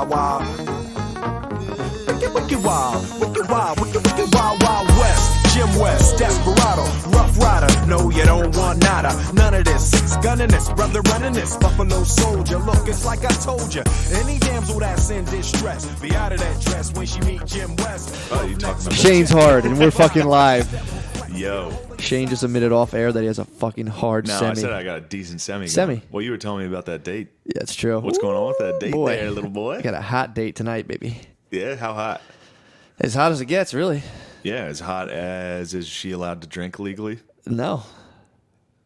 wild, wild. Wicked, wicked wild, wicked wild, wicked wild, wild west. Jim West, Desperado, Rough Rider. No, you don't want nada. None of this. Six gunning this, brother running this. Buffalo Soldier. Look, it's like I told you. Any damsel that's in distress, be out of that dress when she meet Jim West. Oh, you talking about Shane's hard, and we're fucking live. Yo. Shane just admitted off air that he has a fucking hard No, semi. I said I got a decent semi. Semi. Well, you were telling me about that date. Yeah, it's true. What's going on with that date boy. there, little boy? I got a hot date tonight, baby. Yeah, how hot? As hot as it gets, really. Yeah, as hot as is she allowed to drink legally? No.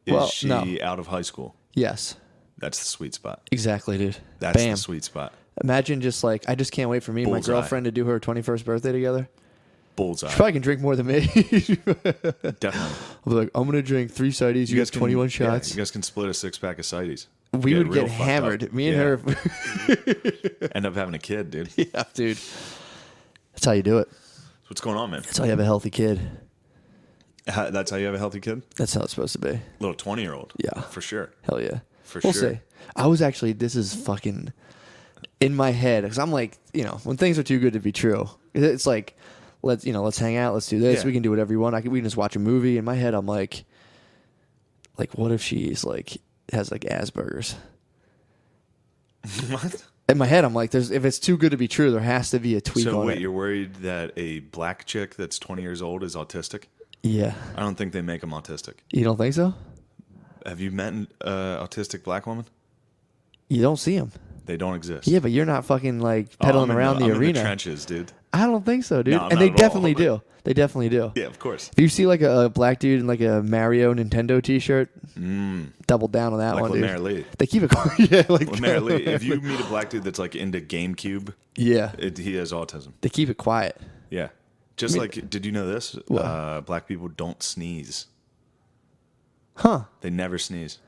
Is Well, she no. out of high school? Yes. That's the sweet spot. Exactly, dude. That's Bam. the sweet spot. Imagine just like, I just can't wait for me and my Bullseye. girlfriend to do her 21st birthday together. Bullseye. She probably can drink more than me. Definitely. I'll be like, I'm going to drink 3 cides, you guys 21 shots. Yeah, you guys can split a 6-pack of cides. We would real get fucked hammered. up. Me and her. End up having a kid, dude. Yeah, dude. That's how you do it. What's going on, man? That's how you have a healthy kid. That's how you have a healthy kid? That's how it's supposed to be. Little 20-year-old. Yeah. For sure. Hell yeah. We'll see. I was actually, this is fucking in my head. Because I'm like, when things are too good to be true, it's like, let's hang out. Let's do this. Yeah. We can do whatever you want. We can just watch a movie. In my head, I'm like, what if she's like, has like Asperger's? What? In my head, I'm like, if it's too good to be true, there has to be a tweak So on wait, it. you're worried that a black chick that's 20 years old is autistic? Yeah. I don't think they make them autistic. You don't think so? Have you met an autistic black woman? You don't see them. They don't exist. Yeah, but you're not fucking like pedaling around the I'm arena. in the trenches, dude. I don't think so, dude. No, and not they at definitely all. do. They definitely do. Yeah, of course. If you see like a black dude in like a Mario Nintendo T-shirt, double down on that Like one, Lemaire dude. Lee. They keep it quiet. Yeah, like Lemaire Lee. If you meet a black dude that's like into GameCube, yeah, he has autism. they keep it quiet. Yeah. Just like, did you know this? What? Black people don't sneeze. Huh? They never sneeze.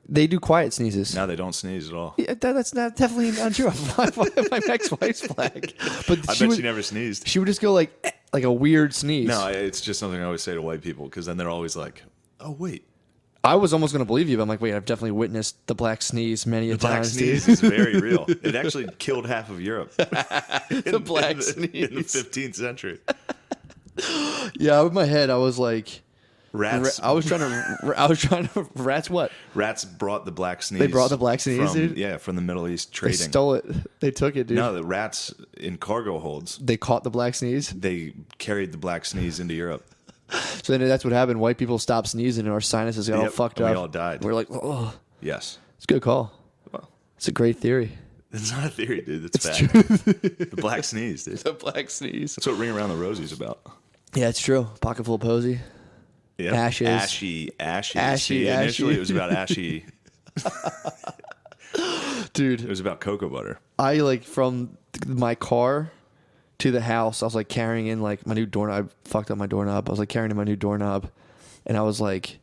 They do quiet sneezes. No, they don't sneeze at all. Yeah, that's not definitely not true. My ex-wife's black, but I bet she never sneezed. She would just go like a weird sneeze. No, it's just something I always say to white people because then they're always like, "Oh wait, I was almost going to believe you, but I'm like, wait, I've definitely witnessed the black sneeze many a black times. sneeze dude. is very real." It actually killed half of Europe. The black sneeze in the 15th century. Yeah, in my head, I was like, Rats. I was trying to. Rats what? Rats brought the black sneeze. They brought the black sneeze, from, dude? Yeah, from the Middle East They trading. stole it. They took it, dude. No, the rats in cargo holds. They caught the black sneeze. They carried the black sneeze into Europe. So then that's what happened. White people stopped sneezing, and our sinuses got all Yep, fucked and up. we all died. We're like, oh, Yes. it's a good call. Well, It's a great theory. it's not a theory, dude. It's fact. The black sneeze, dude. The black sneeze. That's what Ring Around the Rosie's about. Yeah, it's true. Pocket full of posy. Yep. Ashes. Ashy. Ashy, See, initially ashy. it was about ashy. Dude, It was about cocoa butter. I like from my car to the house, I was like carrying in like my new doorknob. I fucked up my doorknob. I was like carrying in my new doorknob, and I was like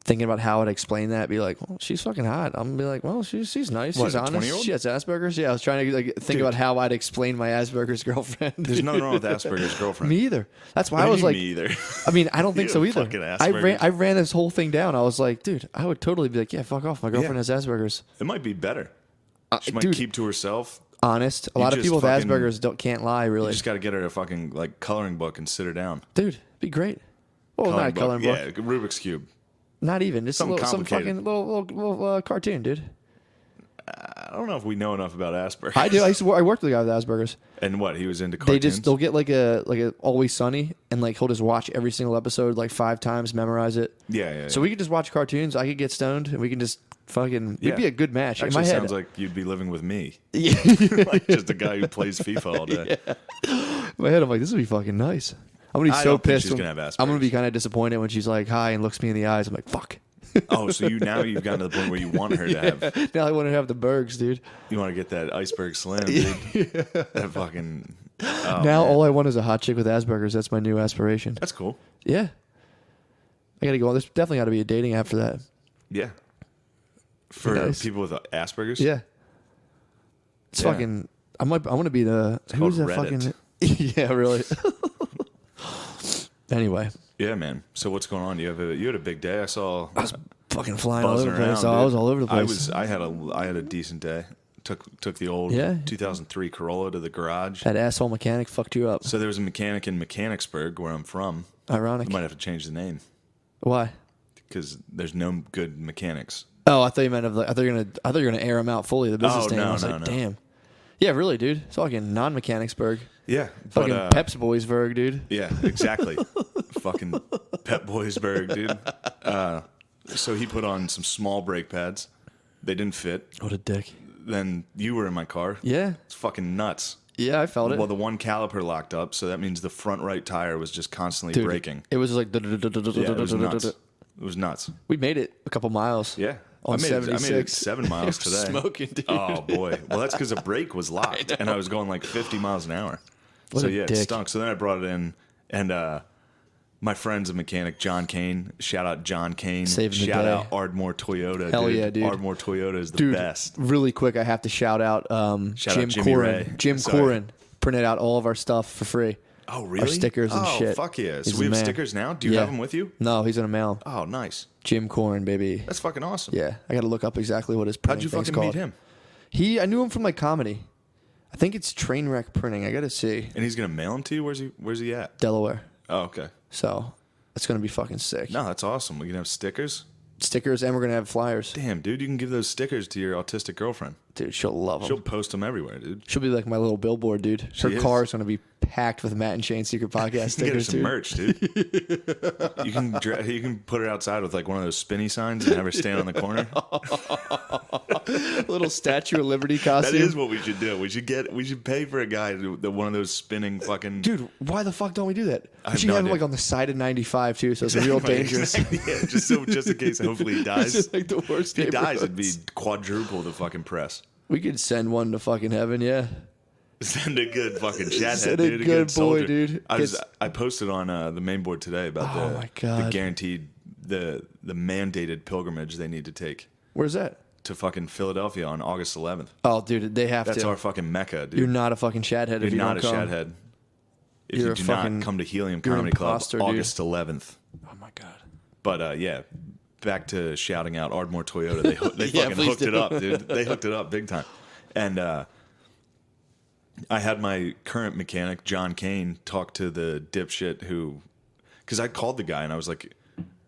thinking about how I'd explain that. Be like, well, she's fucking hot. I'm gonna be like, well, she's nice. What, She's a honest. 20-year-old? She has Asperger's. Yeah, I was trying to like think Dude. about how I'd explain my Asperger's girlfriend. There's nothing wrong with Asperger's girlfriend. Me either. That's why What I do was you like, mean, me either. I mean, I don't think You so have either. fucking I Asperger's. ran this whole thing down. I was like, dude, I would totally be like, yeah, fuck off. My girlfriend has Asperger's. It might be better. She might dude. keep to herself. Honest. A You lot of just people with fucking- Asperger's can't lie, You really. just got to get her a fucking like coloring book and sit her down. Dude, be great. Well, not a coloring book. Yeah, Rubik's Cube. Not even. Just Something some complicated. fucking little cartoon, dude. I don't know if we know enough about Asperger's. I do. I worked with a guy with Asperger's. And what? He was into cartoons? They'll get like a Always Sunny, and like he'll just watch every single episode like 5 times, memorize it. Yeah. So we could just watch cartoons. I could get stoned, and we can just fucking. Yeah. It'd be a good match. Actually, in my head, sounds like you'd be living with me. yeah. Like just a guy who plays FIFA all day. In my head, I'm like, this would be fucking nice. I'm gonna be I so don't think pissed. she's gonna have Asperger's. I'm gonna be kind of disappointed when she's like hi and looks me in the eyes. I'm like, fuck. Oh, so you've gotten to the point where you want her to have. Now I want to have the bergs, dude. You want to get that iceberg slim, dude. That fucking. Oh, Now man. all I want is a hot chick with Asperger's. That's my new aspiration. That's cool. Yeah. I gotta go on. There's definitely got to be a dating app for that. Yeah. For Nice. people with Asperger's. Yeah. It's Yeah. fucking. I want to be the. called Who's that Reddit. fucking? Yeah, really. Anyway, Yeah, man. So what's going on? You had a big day. I saw I was fucking flying all buzzing over the place. around. I dude. was all over the place. I had a decent day. Took the old 2003 Corolla to the garage. That asshole mechanic fucked you up. So there was a mechanic in Mechanicsburg, where I'm from. Ironic. You might have to change the name Why? because there's no good mechanics. Oh, I thought you meant I thought you were gonna air him out fully. The business name. I was like, damn. Yeah, really, dude. It's fucking non-Mechanicsburg. Yeah, Fucking Pepsi Boysburg, dude. Yeah, exactly. Fucking Pep Boysburg, dude. So he put on some small brake pads. They didn't fit. What a dick. Then you were in my car. Yeah. It's fucking nuts. Yeah, I felt it. Well, the one caliper locked up, so that means the front right tire was just constantly braking. It was like... Yeah, it was nuts. It was nuts. We made it a couple miles. Yeah. On I made it 76. 7 miles today. Smoking, dude. Oh, boy. Well, that's because the brake was locked, and I was going like 50 miles an hour. What So, a yeah, dick. it stunk. So then I brought it in, and my friend's a mechanic, John Kane. Shout out John Kane. Saving the Shout day. out Ardmore Toyota. Hell yeah, dude. Ardmore Toyota is the Dude, best. really quick, I have to shout out Shout Jim out Jimmy Ray. Corin. Jim Sorry. Corin printed out all of our stuff for free. Oh, really? Our stickers and shit. Oh, fuck yeah. He's So we the have man. stickers now? Do you have them with you? No, he's gonna mail 'em. Oh, nice. Jim Corin, baby. That's fucking awesome. Yeah, I got to look up exactly what his How'd printing you thing's fucking called. meet him? I knew him from like comedy. I think it's Trainwreck Printing. I got to see. And he's going to mail them to you? Where's he at? Delaware. Oh, okay. So it's gonna be fucking sick. No, that's awesome. We can have stickers. Stickers, and we're gonna have flyers. Damn, dude, you can give those stickers to your autistic girlfriend. Dude, she'll love them. She'll post them everywhere, dude. She'll be like my little billboard, dude. Her She is. car is gonna be packed with Matt and Shane Secret Podcast You can get her stickers, some dude. merch, dude. You can put her outside with like one of those spinny signs and have her stand on the corner. Little Statue of Liberty That costume. is what we should do. We should pay for a guy to one of those spinning fucking. Dude, why the fuck don't we do that? I We have should no have it idea. like on the side of 95 too, so it's real dangerous. Yeah, just in case. Hopefully he It's dies. just like the worst. If he dies, it'd be neighborhoods. quadruple the fucking press. We could send one to fucking heaven, yeah. Send a good fucking chathead, Send a dude. good boy, soldier. dude. I posted on the main board today about Oh my God. the guaranteed the mandated pilgrimage they need to take Where's that? to fucking Philadelphia on August 11th. Oh, dude, they have That's to. our fucking mecca, dude. You're not a fucking shathead if You're you not a don't come. shathead. If You're you a do fucking- not come to Helium you're an Comedy Club imposter, dude. August 11th. Oh my god. But yeah, back to shouting out Ardmore Toyota. They Yeah, fucking please hooked it do. up, dude. They hooked it up big time. And I had my current mechanic, John Kane, talk to the dipshit who, because I called the guy and I was like,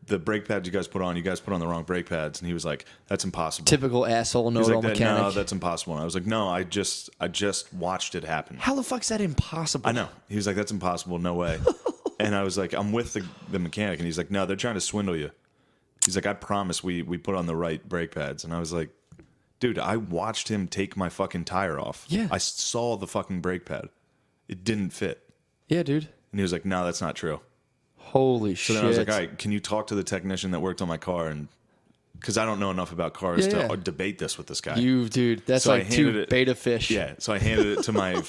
the brake pads you guys put on the wrong brake pads. And he was like, that's impossible. Typical asshole He was know-it-all like, mechanic. no, that's impossible. And I was like, no, I just watched it happen. How the fuck's that impossible? I know. He was like, that's impossible. No way. And I was like, I'm with the mechanic. And he's like, no, they're trying to swindle you. He's like, I promise we put on the right brake pads. And I was like, dude, I watched him take my fucking tire off. Yeah. I saw the fucking brake pad. It didn't fit. Yeah, dude. And he was like, no, that's not true. Holy So shit. then I was like, all right, can you talk to the technician that worked on my car? And because I don't know enough about cars Yeah, to yeah. debate this with this guy. Dude, that's So I like handed two it- beta fish. Yeah, so I handed it to my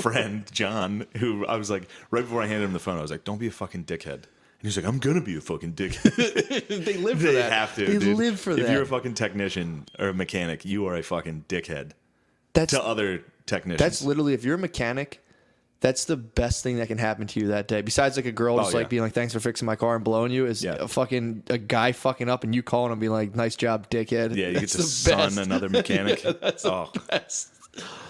friend John, who I was like, right before I handed him the phone, I was like, "Don't be a fucking dickhead." And he's like, "I'm gonna be a fucking dickhead." They live for They that. have to. They dude. live for if that. you're a fucking technician or a mechanic, you are a fucking dickhead That's to other technicians. That's literally, if you're a mechanic, that's the best thing that can happen to you that day. Besides like a girl just yeah. like being like, thanks for fixing my car and blowing you, is Yeah. a guy fucking up and you calling him being like, nice job, dickhead. yeah, you get That's to the son best. another mechanic. Yeah, that's the best.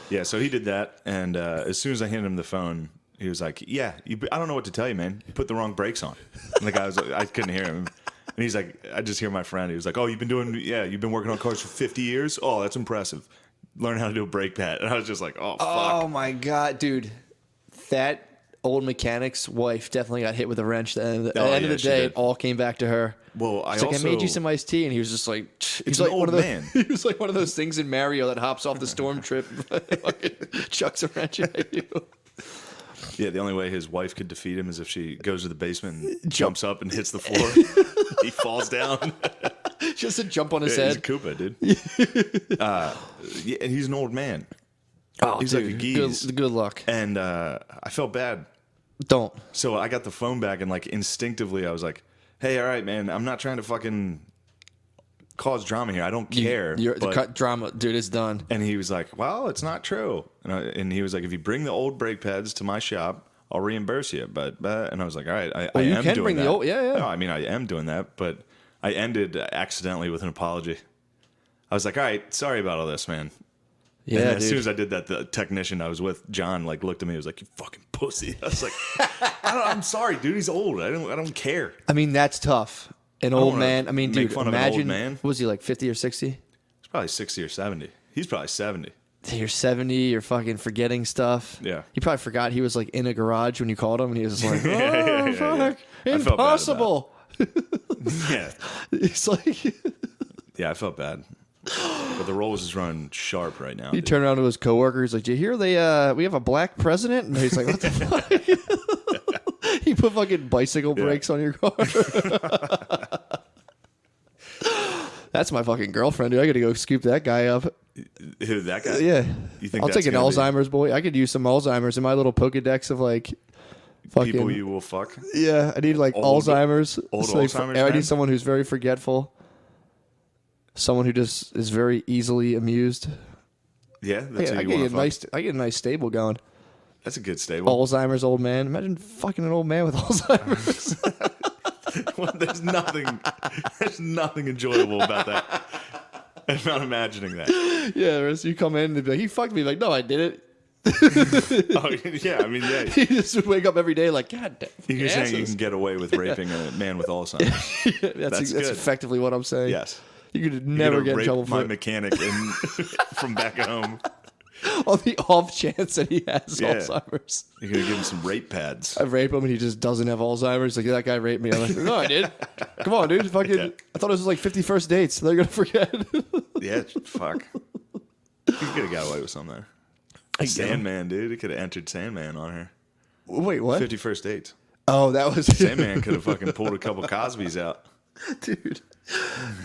Yeah, so he did that, and as soon as I handed him the phone, he was like, "Yeah, I don't know what to tell you, man. You put the wrong brakes on." And the guy was like, I couldn't hear him, and he's like, I just hear my friend. He was like, "Oh, you've been working on cars for 50 years. Oh, that's impressive. Learn how to do a brake pad." And I was just like, "Oh, fuck." Oh my God, dude. That old mechanic's wife definitely got hit with a wrench. At the end of Oh, the she day, did. it all came back to her. Well, She's like, I made you some iced tea, and he was just like, he's an like old one of those, man. He was like one of those things in Mario that hops off the storm trip, fucking chucks a wrench at you. Yeah, the only way his wife could defeat him is if she goes to the basement and jumps up and hits the floor. He falls down. Just a jump on his He's a head. Koopa, dude. Yeah, and he's an old man. Oh, He's dude, like a geese. good luck. And I felt bad. Don't. So I got the phone back, and like instinctively I was like, "Hey, all right, man, I'm not trying to fucking cause drama here. I don't care." The but- cut drama, dude, it's done. And he was like, "Well, it's not true." And he was like, "If you bring the old brake pads to my shop, I'll reimburse you." But and I was like, "All right, I you am can doing bring that." the old- yeah. No, I mean, I am doing that, but I ended accidentally with an apology. I was like, "All right, sorry about all this, man." Yeah, and as dude. soon as I did that, the technician I was with, John, like looked at me. He was like, "You fucking pussy." I was like, "I'm sorry, dude. He's old. I don't care." I mean, that's tough. An old wanna man. I mean, make dude, fun of an old imagine. man. What was he like, 50 or 60? He's probably 60 or 70. He's probably 70. You're 70. You're fucking forgetting stuff. Yeah. You probably forgot he was like in a garage when you called him, and he was just like, "Oh, yeah, fuck, I felt bad about impossible." Yeah, It's like yeah, I felt bad. But the Rolls is running sharp right now. he dude. turned around to his coworker. He's like, "Do you hear we have a black president?" And he's like, "What the fuck?" He put fucking bicycle brakes on your car. That's my fucking girlfriend, dude. I gotta go scoop that guy up. Who, that guy? Yeah. You think I'll that's take an gonna be Alzheimer's boy. I could use some Alzheimer's in my little Pokedex of like fucking people you will fuck? Yeah, I need like Old- Alzheimer's. old It's like, Alzheimer's I man? need someone who's very forgetful. Someone who just is very easily amused. Yeah, that's who I you get want a to fuck. I get a nice stable going. That's a good stable. Alzheimer's old man. Imagine fucking an old man with Alzheimer's. Well, there's nothing enjoyable about that. I'm not imagining that. Yeah, whereas you come in and they'd be like, "He fucked me." Like, no, I didn't. Oh, yeah, I mean, yeah. He just would wake up every day like, "God damn." You're saying you can get away with raping a man with Alzheimer's. that's good. effectively what I'm saying. Yes. You could You're never gonna get in rape trouble my for it. mechanic from back at home. On the off chance that he has Yeah. Alzheimer's. You're gonna give him some rape pads. I rape him and he just doesn't have Alzheimer's. Like, that guy raped me. I'm like, "No, I did. Come on, dude. Fucking, Yeah. I thought it was like 51st dates. They're going to forget." Yeah, fuck. You could have got away with something there. Sandman, dude. He could have entered Sandman on her. Wait, what? 51st dates. Oh, that was Sandman could have fucking pulled a couple Cosbys out. Dude.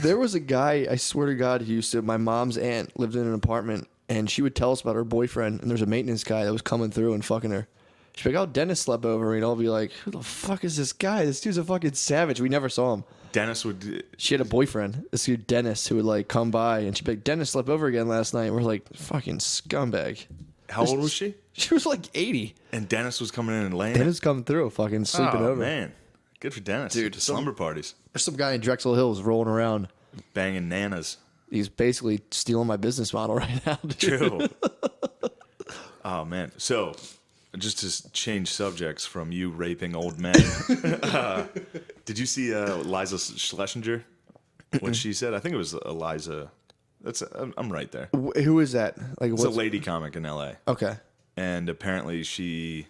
There was a guy, I swear to God, who used to, my mom's aunt lived in an apartment, and she would tell us about her boyfriend, and there's a maintenance guy that was coming through and fucking her. She'd be like, "Oh, Dennis slept over," and I'll be like, "Who the fuck is this guy? This dude's a fucking savage." We never saw him. Dennis would. She had a boyfriend, this dude Dennis, who would like come by, and she'd be like, "Dennis slept over again last night." And we're like, "Fucking scumbag." How old was she? She was like 80. And Dennis was coming in and laying. Dennis coming through, fucking sleeping oh, over. man. Good for Dennis. Dude, To slumber parties. There's some guy in Drexel Hills rolling around. Banging nanas. He's basically stealing my business model right now, dude. True. Oh, man. So, just to change subjects from you raping old men, did you see Liza Schlesinger? What she said? I think it was Liza. I'm right there. Who is that? Like, It's a what's lady comic in L.A. Okay. And apparently she...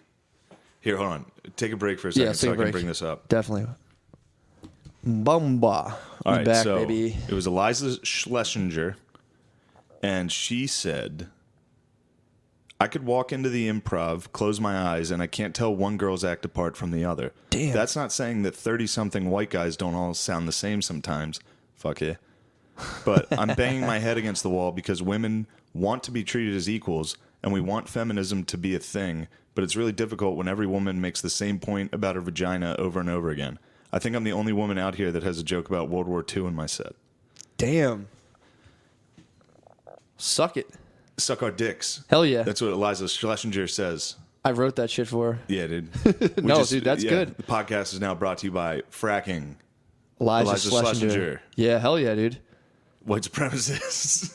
Here, hold on. Take a break for a Yeah, second so I take a can break. bring this up. Definitely. Bumba. All right, Back, so baby. it was Liza Schlesinger, and she said, "I could walk into the Improv, close my eyes, and I can't tell one girl's act apart from the other. Damn. That's not saying that 30-something white guys don't all sound the same sometimes. Fuck yeah. But I'm banging my head against the wall because women want to be treated as equals, and we want feminism to be a thing, but it's really difficult when every woman makes the same point about her vagina over and over again. I think I'm the only woman out here that has a joke about World War II in my set. Damn. Suck it. Suck our dicks." Hell yeah. That's what Eliza Schlesinger says. I wrote that shit for her. Yeah, dude. No, dude, that's good. The podcast is now brought to you by Fracking, Eliza Schlesinger. Schlesinger. Yeah, hell yeah, dude. white supremacists,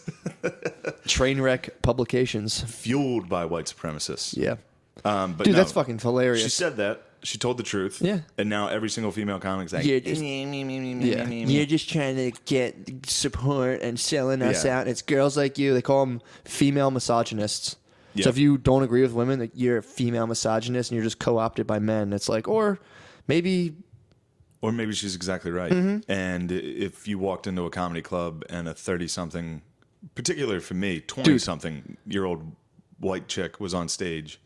Trainwreck Publications. fueled by white supremacists. Yeah. But Dude, no, that's fucking hilarious. She said that. She told the truth. Yeah. And now every single female comic's like, You're just, You're just trying to get support and selling us Yeah. out. It's girls like you. They call them female misogynists. Yeah. So if you don't agree with women, that you're a female misogynist and you're just co-opted by men. It's like, or maybe Or maybe she's exactly right. Mm-hmm. And if you walked into a comedy club and a 30-something, particularly for me, 20-something-year-old white chick was on stage,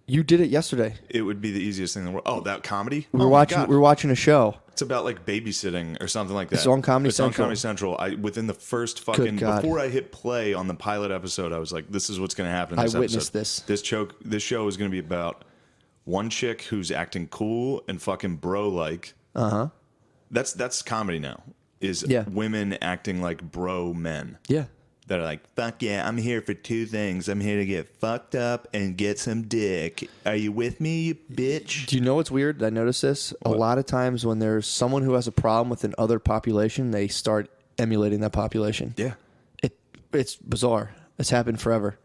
you did it yesterday. it would be the easiest thing in the world. Oh, that comedy? We were Oh, my watching. God. We were watching a show. It's about like babysitting or something like that. It's on Comedy It's Central. on Comedy Central. Within the first fucking God. before I hit play on the pilot episode, I was like, "This is what's going to happen." In this I witnessed episode. this. This show is going to be about one chick who's acting cool and fucking bro like. That's comedy now. Is Yeah. women acting like bro men Yeah. that are like, "Fuck yeah, I'm here for two things. I'm here to get fucked up and get some dick. Are you with me, you bitch?" Do you know what's weird? I noticed this a lot of times when there's someone who has a problem with an other population, they start emulating that population. Yeah. It's bizarre. It's happened forever.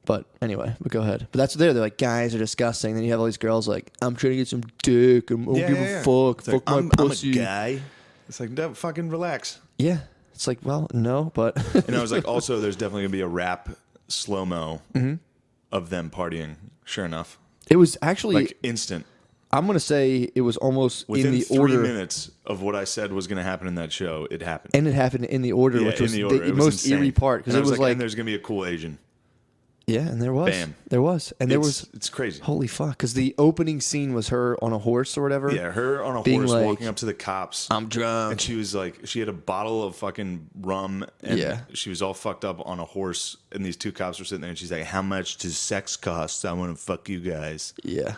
But anyway, but go ahead. But that's what they're like, guys are disgusting. Then you have all these girls like, I'm trying to get some dick. I don't give a fuck. It's Fuck like, my I'm pussy. a guy. It's like, no, fucking relax. Yeah. It's like, well, no, but. And I was like, also, there's definitely going to be a rap slow-mo of them partying. Sure enough. It was actually. Like instant. I'm going to say it was almost Within in the 3 order. minutes of what I said was going to happen in that show, it happened. And it happened in the order, Yeah, which was in the order. the It was most insane. eerie part. Because And it I was like. and there's going to be a cool Asian. Yeah, and there was. Bam. There was. And there was. It's crazy. Holy fuck. Because the opening scene was her on a horse or whatever. Yeah, her on a being horse like, walking up to the cops. I'm drunk. And she was like, she had a bottle of fucking rum, and Yeah. she was all fucked up on a horse, and these two cops were sitting there, and she's like, how much does sex cost? I want to fuck you guys. Yeah.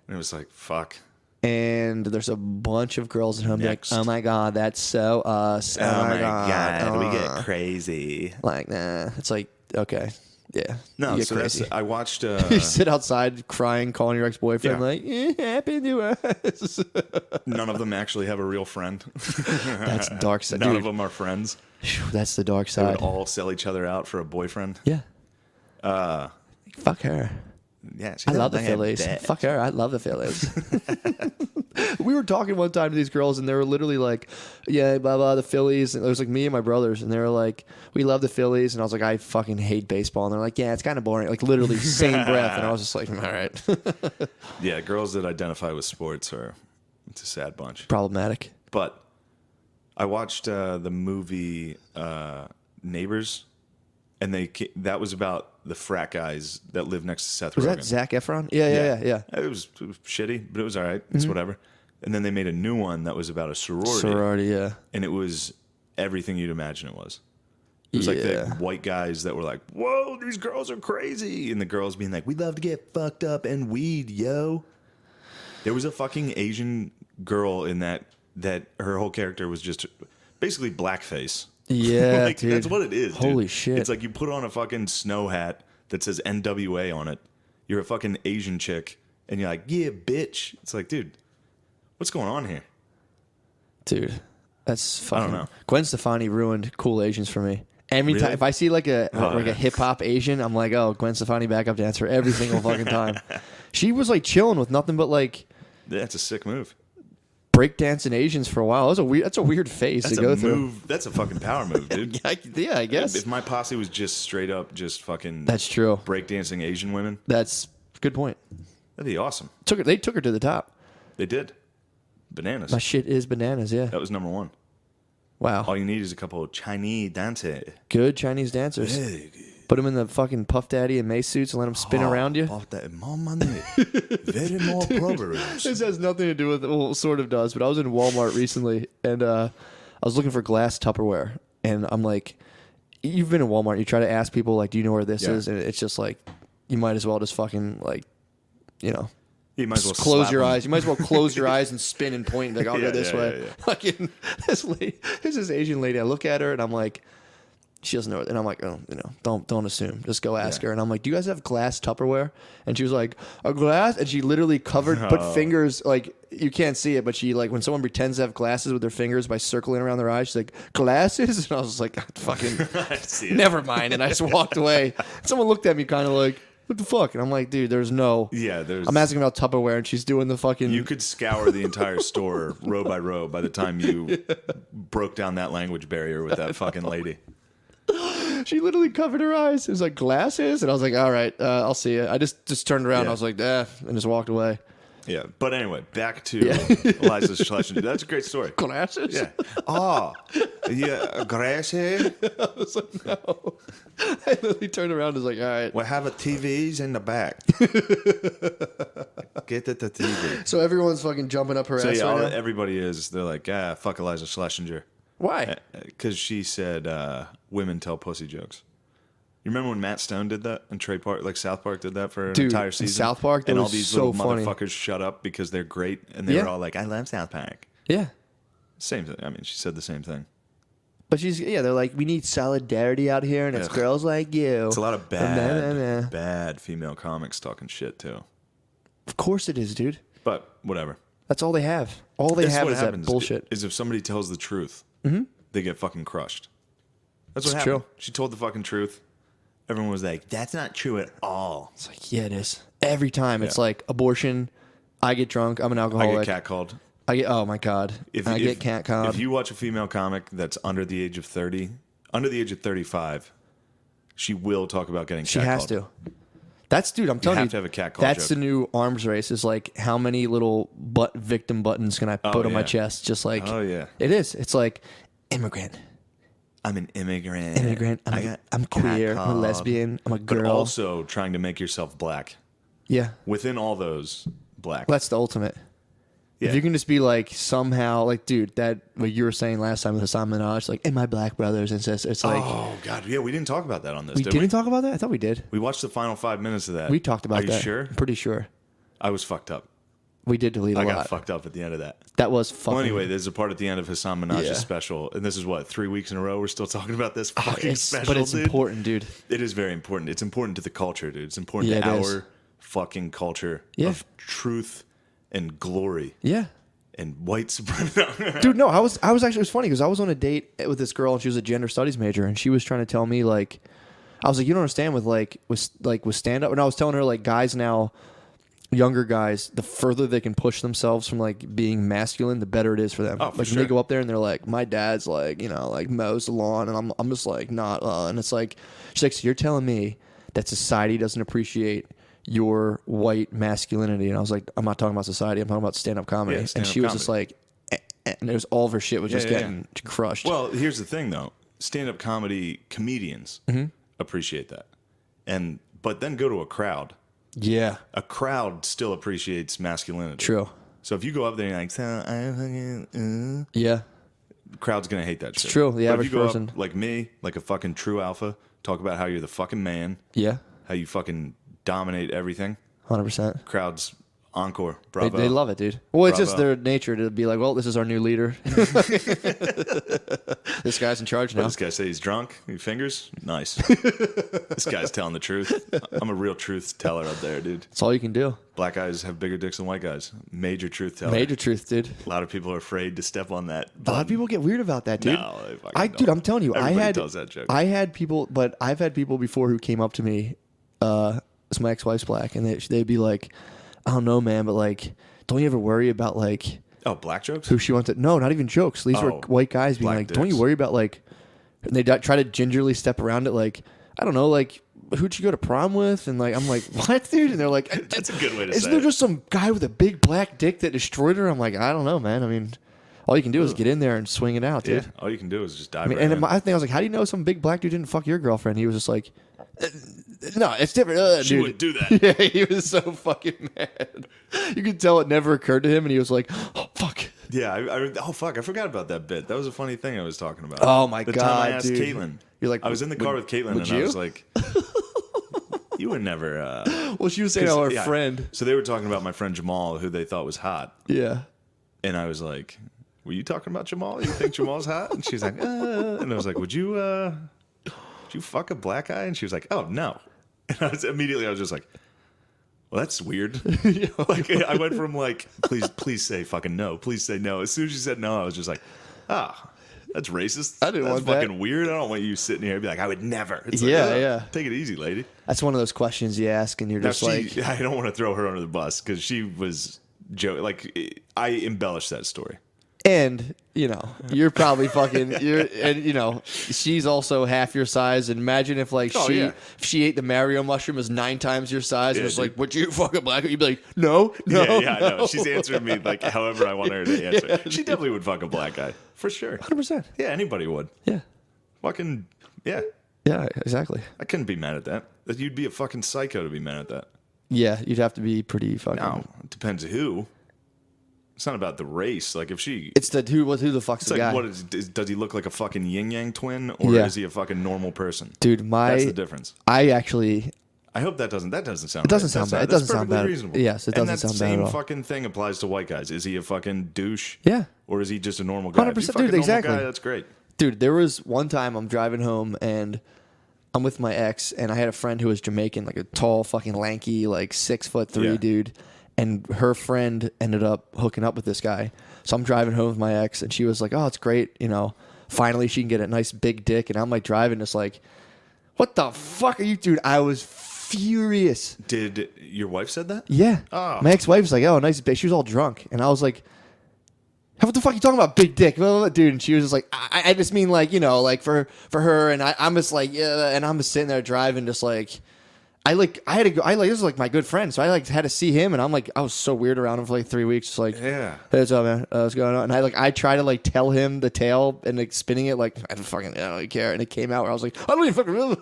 And it was like, fuck. And there's a bunch of girls at home Next. like, oh my God, that's so us. Oh my God, we get uh." crazy. Like, nah. It's like, okay. Yeah. No, You get so crazy. I watched... You sit outside crying, calling your ex-boyfriend Yeah. like, it happened to us. none of them actually have a real friend. That's dark side. None Dude, of them are friends. phew, that's the dark They would side. all sell each other out for a boyfriend. Yeah. Fuck her. Yeah, I love the Phillies. Fuck her. I love the Phillies. We were talking one time to these girls, and they were literally like, yeah, blah, blah, the Phillies. And it was like me and my brothers, and they were like, we love the Phillies. And I was like, I fucking hate baseball. And they're like, yeah, it's kind of boring. Like, literally, same breath. And I was just like, all right. Yeah, girls that identify with sports it's a sad bunch. Problematic. But I watched the movie Neighbors, and that was about the frat guys that live next to Seth Was Rogen. that Zac Efron? Yeah. It was shitty, but it was all right. It's whatever. And then they made a new one that was about a Sorority, yeah. and it was everything you'd imagine it was. It was like Yeah. the white guys that were like, whoa, these girls are crazy. And the girls being like, we love to get fucked up and weed, yo. There was a fucking Asian girl in that her whole character was just basically blackface. Yeah, like, dude. that's what it is. Holy dude. shit. It's like you put on a fucking snow hat that says NWA on it. You're a fucking Asian chick, and you're like, yeah, bitch. It's like, dude, what's going on here? Dude, that's fucking. I don't know. Gwen Stefani ruined cool Asians for me. Every time, Really? if I see like a yeah. hip hop Asian, I'm like, oh, Gwen Stefani backup dancer every single fucking time. She was like chilling with nothing but like That's a sick move. breakdancing Asians for a while. That's a weird phase That's to go a through. move. That's a fucking power move, dude. Yeah, I guess If my posse was just straight up, just fucking that's true. breakdancing Asian women, That's a good point. that'd be awesome. They took her to the top. They did. Bananas. My shit is bananas. Yeah. That was number one. Wow. All you need is a couple of Chinese dancers. Good Chinese dancers. Put them in the fucking Puff Daddy and Mace suits and let them spin around you. More money. Very more progress. This has nothing to do with, well, sort of does, but I was in Walmart recently, and I was looking for glass Tupperware, and I'm like, you've been in Walmart, you try to ask people, like, do you know where this Yeah. is? And it's just like, you might as well just fucking, like, you know, You might as well just close slap your them. eyes. You might as well close your eyes and spin and point, and like, I'll Yeah, go this yeah, way. yeah, yeah. Fucking, this lady, there's this Asian lady, I look at her, and I'm like, she doesn't know it. And I'm like, oh, don't assume. Just go ask Yeah. her. And I'm like, do you guys have glass Tupperware? And she was like, a glass? And she literally put fingers, like, you can't see it, but she, like, when someone pretends to have glasses with their fingers by circling around their eyes, she's like, glasses? And I was just like, fucking, I see it. never mind. And I just walked away. Someone looked at me kind of like, what the fuck? And I'm like, dude, there's no. Yeah, there's. I'm asking about Tupperware, and she's doing the fucking. You could scour the entire store row by row by the time you broke down that language barrier with that fucking lady. She literally covered her eyes. It was like glasses, and I was like, "All right, I'll see you." I just turned around. Yeah. I was like, and just walked away. Yeah, but anyway, back to Yeah. Liza Schlesinger. That's a great story. Glasses? Yeah. Oh, yeah, grassy. I was like, no. I literally turned around. and was like, "All right." We have a TVs in the back. Get at the TV. So everyone's fucking jumping up her So ass yeah, right now? everybody is. They're like, fuck Liza Schlesinger. Why? Because she said women tell pussy jokes. You remember when Matt Stone did that and Trey Park, like South Park did that for an Dude, entire in season? South Park, that and all was these so little funny. motherfuckers shut up because they're great, and they Yeah. were all like, "I love South Park." Yeah. Same thing. I mean, she said the same thing. But they're like, we need solidarity out here, and it's Ugh. girls like you. It's a lot of Nah. bad female comics talking shit too. Of course it is, dude. But whatever. That's all they have. All they That's have what is happens. that bullshit. Is if somebody tells the truth, they get fucking crushed. That's what It's happened. true. She told the fucking truth. everyone was like, "That's not true at all." It's like, yeah, it is. Every time it's like abortion. I get drunk. I'm an I alcoholic. get catcalled. Oh my god. I get catcalled. If you watch a female comic that's under the age of 30, under the age of 35, she will talk about getting catcalled. She has to. That's, dude, I'm telling you. have to have a catcall That's joke. the new arms race, is like, how many little victim buttons can I put on my yeah. chest? Just like, Oh, yeah. It is. It's like, immigrant. I'm an immigrant. I'm queer. I'm a catcalled. lesbian. I'm a girl. But also trying to make yourself black. Yeah. Within all those, black. That's the ultimate. Yeah. If you can just be like, somehow, like, dude, that, what you were saying last time with Hassan Minaj, like, and my black brothers and sisters, it's like, oh, God. Yeah, we didn't talk about that on this, we did didn't we? talk about that? I thought we did. We watched the final 5 minutes of that. We talked about Are that. you sure? I'm pretty sure. I was fucked up. We did delete a I lot. got fucked up at the end of that. That was fucking. Well, anyway, there's a part at the end of Hassan Minaj's Yeah. special, and this is what, 3 weeks in a row we're still talking about this fucking special, but it's dude? important, dude. It is very important. It's important to the culture, dude. It's important Yeah, to it is. our fucking culture Yeah. of truth and glory Yeah. and white supremacy. Dude, no, I was actually, it was funny because I was on a date with this girl and she was a gender studies major and she was trying to tell me, like, I was like, you don't understand with stand up. And I was telling her, like, guys now, younger guys, the further they can push themselves from like being masculine, the better it is for them. Oh, like for when sure. they go up there and they're like, my dad's like, you know, like mows the lawn, and I'm just like not. And it's like, she's like, so you're telling me that society doesn't appreciate your white masculinity? And I was like, I'm not talking about society. I'm talking about stand up comedy. Yeah, and stand-up she was just comedy. like, and it was all of her shit was just Yeah, yeah, getting crushed. Well, here's the thing, though. Stand-up comedy comedians Mm-hmm. appreciate that. But then go to a crowd. yeah, A crowd still appreciates masculinity. true. So if you go up there and you're like, so I fucking, Yeah, the crowd's going to hate that shit. true. The But if average you go person. up like me, like a fucking true alpha, talk about how you're the fucking man, yeah, how you fucking dominate everything, 100%. crowd's encore. Bravo. They love it, dude. Well, it's just Bravo. their nature to be like, well, this is our new leader. This guy's in charge What now. does this guy say? He's drunk? He fingers? Nice. This guy's telling the truth. I'm a real truth teller up there, dude. That's all you can do. Black guys have bigger dicks than white guys. Major truth teller. Major truth, dude. A lot of people are afraid to step on that. A lot of people get weird about that, dude. No, they fucking Dude, don't. I'm telling you, Everybody tells that joke. I had people, but I've had people before who came up to me. So my ex-wife's black, and they'd be like, I don't know, man, but like, don't you ever worry about like Oh, black jokes? who she wants to? No, not even jokes. These were Oh, white guys being black like, don't you dicks. worry about like. And they try to gingerly step around it, like, I don't know, like, who'd you go to prom with? And like, I'm like, what, dude? And they're like, That's a good way to isn't say there it. just some guy with a big black dick that destroyed her? I'm like, I don't know, man. I mean, all you can do is get in there and swing it out, dude. Yeah, all you can do is just dive I mean, right and in. I think I was like, how do you know some big black dude didn't fuck your girlfriend? He was just like, no, it's different. She dude. would do that. Yeah, he was so fucking mad. You could tell it never occurred to him, and he was like, oh, fuck. Yeah, oh fuck, I forgot about that bit. That was a funny thing I was talking about. Oh, my the God, time I asked dude. Caitlin. You're like, I was in the car with Caitlin, would and I you? was like, "You would never." Well, she was saying how her yeah. friend. So they were talking about my friend Jamal, who they thought was hot, Yeah. and I was like, "Were you talking about Jamal? You think Jamal's hot?" And she's like, and I was like, "Would you fuck a black guy?" And she was like, "Oh no." And I was just like, well, that's weird. Like I went from like, please say fucking no. Please say no. As soon as she said no, I was just like, that's racist. I didn't that's want that. fucking weird. I don't want you sitting here and be like, I would never. It's Yeah, like, yeah. Take it easy, lady. That's one of those questions you ask, and you're Now, just like, I don't want to throw her under the bus because she was joking. Like I embellished that story. and you know, you're probably fucking, and you know, she's also half your size. And imagine if like Oh, yeah. if she ate the Mario mushroom is 9 times your size, and Yeah, it's dude. like, would you fuck a black? You'd be like, no, no, Yeah, I know. no. She's answering me like however I want her to answer. She definitely would fuck a black guy for sure. 100%. Yeah, anybody would. Yeah, Fucking yeah. yeah, exactly. I couldn't be mad at that. You'd be a fucking psycho to be mad at that. Yeah, you'd have to be pretty fucking. No, it depends who. It's not about the race. Like if she, It's the who the fuck's it's the like guy, what does he look like a fucking yin yang twin or Yeah. is he a fucking normal person? dude. That's the difference. I actually, I hope that doesn't sound. It doesn't right. sound That's bad. It that's doesn't sound perfectly bad. Reasonable. Yes, it And doesn't that sound bad at same all. fucking thing applies to white guys. Is he a fucking douche? Yeah. Or is he just a normal guy? If you 100%, fuck a dude, normal exactly. guy, that's great. dude, there was one time I'm driving home and I'm with my ex, and I had a friend who was Jamaican, like a tall, fucking lanky, like 6'3" Yeah. dude, and her friend ended up hooking up with this guy. So I'm driving home with my ex, and she was like, "Oh, it's great, you know, finally she can get a nice big dick." And I'm like driving, just like, What the fuck are you, dude? I was furious. Did your wife said that? Yeah. Oh. My ex-wife was like, oh, nice bitch. She was all drunk. And I was like, what the fuck are you talking about, big dick? Dude, and she was just like, I just mean like, like for her. And I'm just like, yeah. And I'm just sitting there driving just like, I had to go. This is like my good friend, so I had to see him, and I was so weird around him for like 3 weeks. Just like, Yeah. Hey, what's up, man? What's going on? And I try to like tell him the tale and like spinning it like I don't really care, and it came out where I was like, I don't even fucking.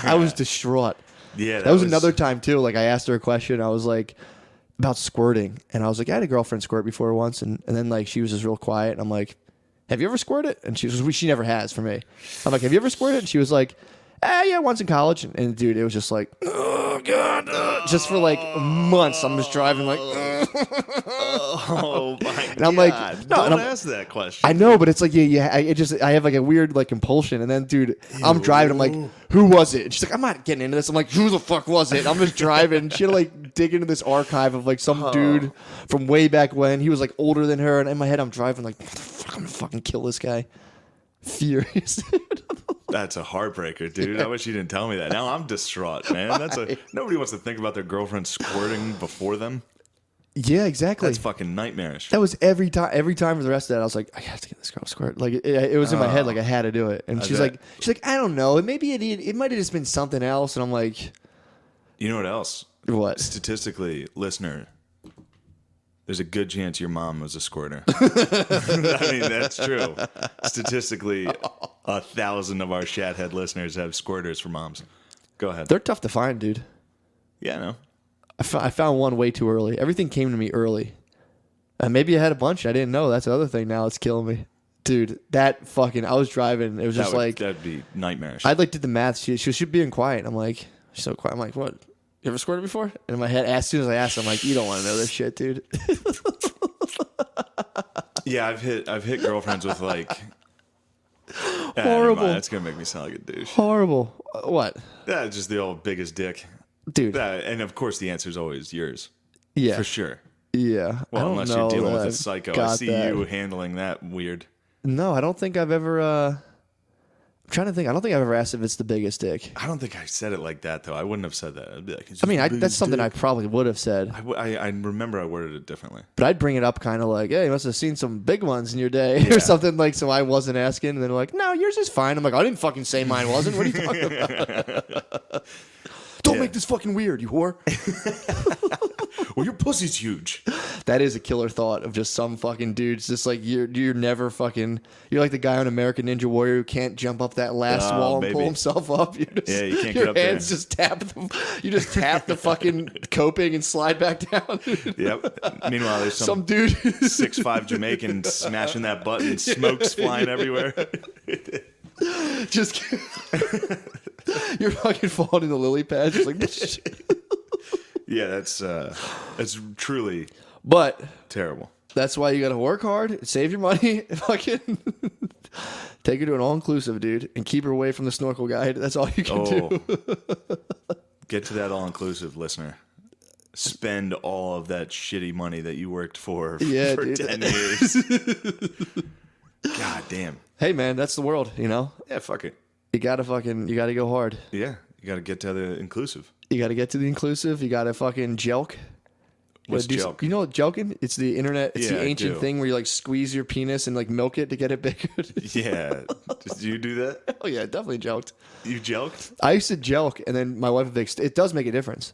I was distraught. Yeah, that was another time too. Like I asked her a question. I was like about squirting, and I was like, I had a girlfriend squirt before once, and then like she was just real quiet, and I'm like, have you ever squirted? And she never has for me. I'm like, have you ever squirted? And she was like, yeah, once in college. And dude, it was just like, oh god, just for like months. I'm just driving like, oh my god. And I'm like, no, don't ask that question. I know, but it's like, yeah, I have like a weird like compulsion. And then, dude, I'm driving. I'm like, who was it? And she's like, I'm not getting into this. I'm like, who the fuck was it? And I'm just driving. She had to like dig into this archive of like some dude from way back when. He was like older than her. And in my head, I'm driving like, I'm gonna fucking kill this guy. Furious. That's a heartbreaker, dude. I wish you didn't tell me that. Now I'm distraught, man. Nobody wants to think about their girlfriend squirting before them. Yeah, exactly. That's fucking nightmarish. That was every time. Every time for the rest of that, I was like, I have to get this girl squirt. Like it was in my head, like I had to do it. And she's like, I don't know. It might have just been something else. And I'm like, you know what else? What? Statistically, listener, there's a good chance your mom was a squirter. I mean, that's true. Statistically, 1,000 of our Shathead listeners have squirters for moms. Go ahead. They're tough to find, dude. Yeah, no. I found one way too early. Everything came to me early. Maybe I had a bunch. I didn't know. That's the other thing now. It's killing me. Dude, I was driving. It was just that'd be nightmarish. I like did the math. She should be quiet. I'm like, she's so quiet. I'm like, what? You ever squirted before? And in my head, as soon as I asked, I'm like, you don't want to know this shit, dude. Yeah, I've hit girlfriends with like horrible. That's gonna make me sound like a douche. Horrible. What? Yeah, just the old biggest dick, dude. And of course, the answer is always yours. Yeah, for sure. Yeah. Well, unless you're dealing with a psycho, I see you handling that weird. No, I don't think I've ever. I'm trying to think. I don't think I've ever asked if it's the biggest dick. I don't think I said it like that, though. I wouldn't have said that. I'd be like, that's something I probably would have said. I remember I worded it differently. But I'd bring it up kind of like, hey, you must have seen some big ones in your day or something like, so I wasn't asking. And then they're like, no, yours is fine. I'm like, I didn't fucking say mine wasn't. What are you talking about? Don't make this fucking weird, you whore. Well, your pussy's huge. That is a killer thought of just some fucking dudes. Just like you're never fucking. You're like the guy on American Ninja Warrior who can't jump up that last wall and pull himself up. You just, you can't your get up hands there. just tap. You just tap the fucking coping and slide back down. Yep. Meanwhile, there's some dude 6'5" Jamaican smashing that button, smokes flying everywhere. Just you're fucking falling in the lily pad. Just like. Yeah, that's truly terrible. That's why you got to work hard, save your money, fucking take her to an all-inclusive, dude, and keep her away from the snorkel guide. That's all you can do. Get to that all-inclusive, listener. Spend all of that shitty money that you worked for 10 years. God damn. Hey, man, that's the world, you know? Yeah, fuck it. You got to go hard. Yeah, you got to get to the inclusive. You got to get to the inclusive. You got to fucking jelk. What's jelk? You know what jelking? It's the internet. It's the ancient thing where you like squeeze your penis and like milk it to get it bigger. Yeah. Did you do that? Oh, yeah, definitely jelked. You jelked? I used to jelk, and then my wife would be like, it does make a difference.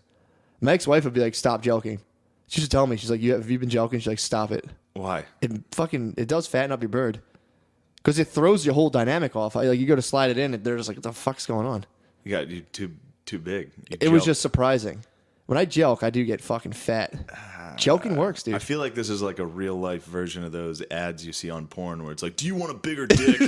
My ex-wife would be like, stop jelking. She used to tell me, she's like, have you been jelking? She's like, stop it. Why? It does fatten up your bird. Because it throws your whole dynamic off. Like you go to slide it in, and they're just like, what the fuck's going on? You got you too big. It was just surprising. When I jelk, I do get fucking fat. Jelking works, dude. I feel like this is like a real life version of those ads you see on porn where it's like, do you want a bigger dick?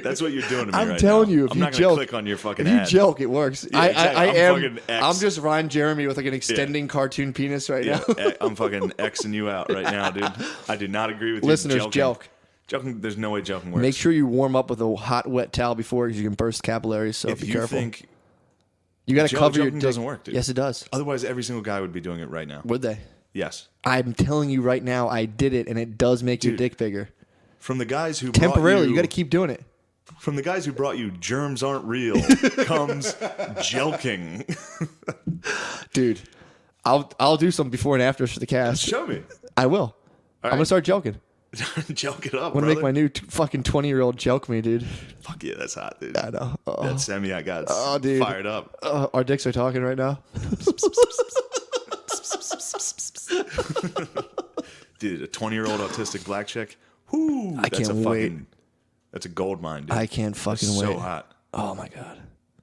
That's what you're doing to me right now. I'm telling you, if I'm you not jelk, going to click on your fucking ad. If you jelk, it works. Yeah, exactly. I'm just Ryan Jeremy with like an extending cartoon penis right now. I'm fucking Xing you out right now, dude. I do not agree with you. Listeners, jelk. Jelking, there's no way jelking works. Make sure you warm up with a hot, wet towel before because you can burst capillaries. So if be you careful. Think you got to cover your dick. Doesn't work, dude. Yes, it does. Otherwise, every single guy would be doing it right now. Would they? Yes. I'm telling you right now, I did it, and it does make your dick bigger. From the guys who temporarily, you got to keep doing it. From the guys who brought you Germs Aren't Real comes jelking. Dude, I'll do some before and afters for the cast. Show me. I will. I'm gonna start joking. Jelk it up, I'm gonna brother. make my new fucking 20-year-old joke me, dude. Fuck yeah, that's hot, dude. I know. That semi I got dude. fired up. Our dicks are talking right now. Dude, a 20-year-old autistic black chick. Whoo, I can't wait. That's a gold mine, dude. I can't fucking That's wait. so hot. Oh my god.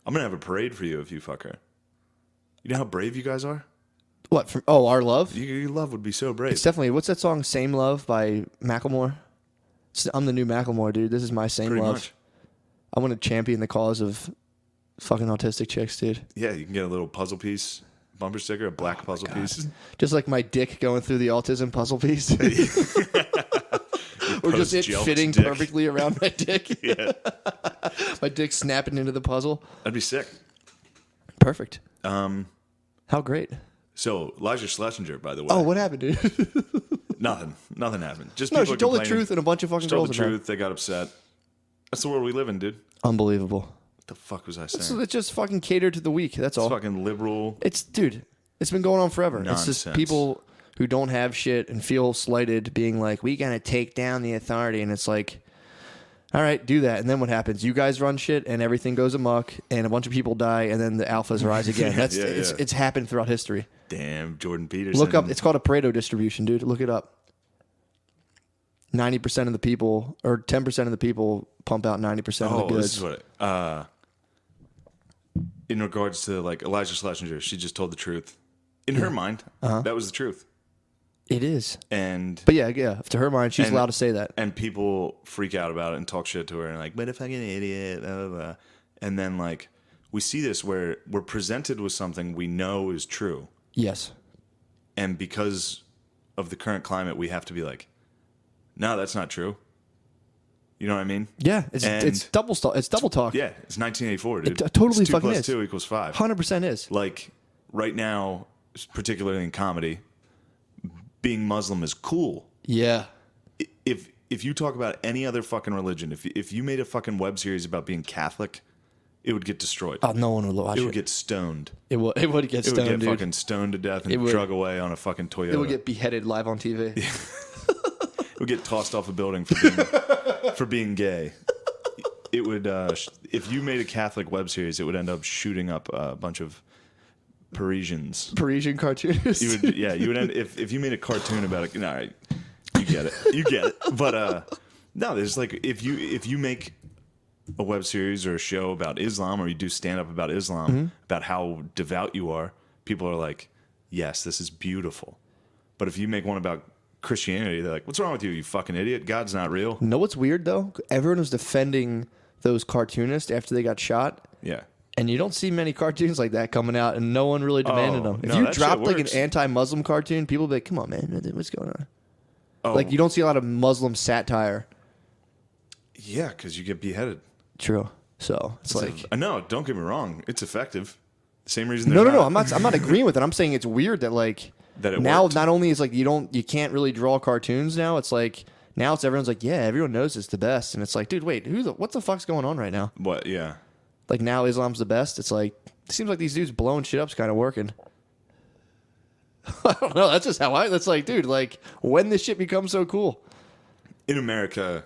I'm gonna have a parade for you if you fuck her. You know how brave you guys are? What? From Our Love? Your love would be so brave. It's definitely. What's that song? Same Love by Macklemore. I'm the new Macklemore, dude. This is my Same Pretty Love. much. I want to champion the cause of fucking autistic chicks, dude. Yeah, you can get a little puzzle piece, bumper sticker, a black puzzle piece. Just like my dick going through the autism puzzle piece. Or just it Post-jelked fitting dick. perfectly around my dick. Yeah, My dick snapping into the puzzle. that'd be sick. Perfect. How great. So, Liza Schlesinger, by the way. Oh, what happened, dude? Nothing happened. Just No, people she told the complaining. truth and a bunch of fucking She told girls the in truth. They got upset. That's the world we live in, dude. Unbelievable. What the fuck was I saying? So it's just fucking catered to the weak. That's It's all. fucking liberal. Dude, it's been going on forever. It's Nonsense. just people who don't have shit and feel slighted being like, we gotta take down the authority. And it's like, all right, do that. And then what happens? You guys run shit and everything goes amok and a bunch of people die and then the alphas rise again. It's happened throughout history. Damn, Jordan Peterson. Look up. It's called a Pareto distribution, dude. Look it up. 90% of the people, or 10% of the people, pump out 90% of the goods. This is what. In regards to like Liza Schlesinger, she just told the truth. In her mind, that was the truth. It is. And But yeah. To her mind, she's allowed to say that. and people freak out about it and talk shit to her and like, what a fucking idiot, blah, blah, blah. And then like we see this where we're presented with something we know is true, Yes. and because of the current climate, we have to be like, no, that's not true. You know what I mean? Yeah. It's double talk. It's double talk. Yeah, it's 1984, dude. It totally It's 2 fucking plus is. 2 equals 5. 100% is. Like right now, particularly in comedy, being Muslim is cool. Yeah. If you talk about any other fucking religion, if you made a fucking web series about being Catholic, it would get destroyed. Oh, no one would watch it. It would get stoned. It would get It would stoned, get dude. fucking stoned to death and It would- drug away on a fucking Toyota. It would get beheaded live on TV. It would get tossed off a building for being gay. It would if you made a Catholic web series, it would end up shooting up a bunch of Parisians. Parisian cartoonists. You would end if you made a cartoon about it. All right, you get it. But no, there's like if you make a web series or a show about Islam, or you do stand up about Islam, about how devout you are, people are like, yes, this is beautiful. But if you make one about Christianity, they're like, what's wrong with you, you fucking idiot? God's not real. Know what's weird though? Everyone was defending those cartoonists after they got shot. Yeah. And you don't see many cartoons like that coming out, and no one really demanded them. If no, you that dropped shit like an works. anti-Muslim cartoon, people would be like, come on, man, what's going on? Oh, Like, you don't see a lot of Muslim satire. yeah, because you get beheaded. True. So it's like, No, don't get me wrong. It's effective. Same reason. no. they're I'm not agreeing with it. I'm saying it's weird that like That it now worked. not only is like you can't really draw cartoons now. It's like now everyone's like, yeah, everyone knows it's the best, and it's like, dude, wait, what the fuck's going on right now? What? Yeah. Like now Islam's the best. It's like it seems like these dudes blowing shit up's kind of working. I don't know. That's just how that's like, dude, like when this shit becomes so cool. In America,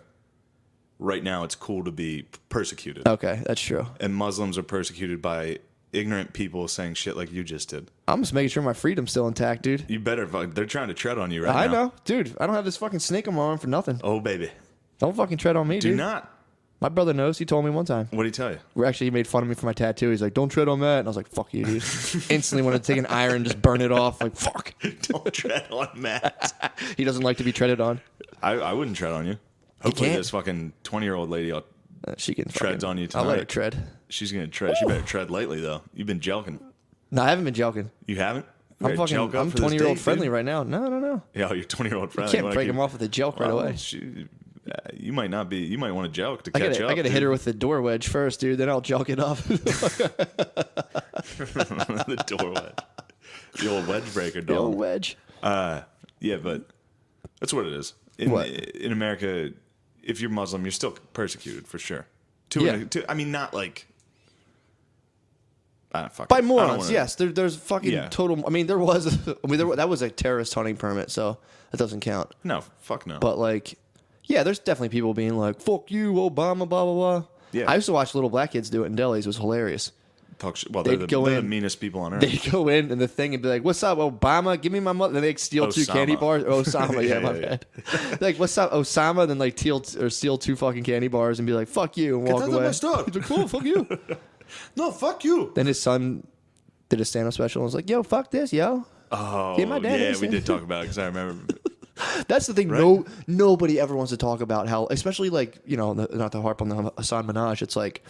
right now, it's cool to be persecuted. Okay, that's true. And Muslims are persecuted by ignorant people saying shit like you just did. I'm just making sure my freedom's still intact, dude. You better. They're trying to tread on you right I now. know, dude. I don't have this fucking snake on my arm for nothing. Oh, baby. Don't fucking tread on me, Do dude. not. My brother knows. He told me one time. What did he tell you? He made fun of me for my tattoo. He's like, "Don't tread on that," and I was like, "Fuck you, dude." Instantly wanted to take an iron and just burn it off. Like, fuck. Don't tread on Matt. He doesn't like to be treaded on. I wouldn't tread on you. Hopefully, can't. this fucking 20-year-old lady She can treads fucking, on you I'll let her tonight. tread. She's gonna tread. She better tread lightly though. You've been jelking. No, I haven't been joking. You haven't? You I'm ready to fucking. jelk up I'm for this 20-year-old date, friendly dude? right now. No. Yeah, you're 20-year-old friendly. Can't You wanna break keep- him off with a joke right Well, away. You might not be. You might want to jelk to I catch up. gotta hit her with the door wedge first, dude. Then I'll joke it up. the doorway. The old wedge breaker, The old dog. wedge. Yeah, but that's what it is. In What? in America, if you're Muslim, you're still persecuted for sure. I mean, not like. Fuck By it. I don't morons, wanna- yes. There's fucking total. I mean, there was. That was a terrorist hunting permit, so that doesn't count. No, fuck no. But like, yeah, there's definitely people being like, "Fuck you, Obama," blah blah blah. Yeah. I used to watch little black kids do it in delis. It was hilarious. Talk shit. Well, they're the meanest people on earth. They'd go in and the thing and be like, "What's up, Obama? Give me my money." Then they'd steal 2 candy bars. Osama, yeah, my bad. Like, "What's up, Osama?" Then like steal 2 fucking candy bars and be like, "Fuck you," and walk out of away. my store. He's like, "Cool, fuck you." No, fuck you. Then his son did a stand-up special and was like, "Yo, fuck this, yo." Oh, Get my dad yeah, this we in. did talk about it because I remember. That's the thing. Right? Nobody ever wants to talk about how, especially like, you know, not to harp on the Hassan Minaj. It's like,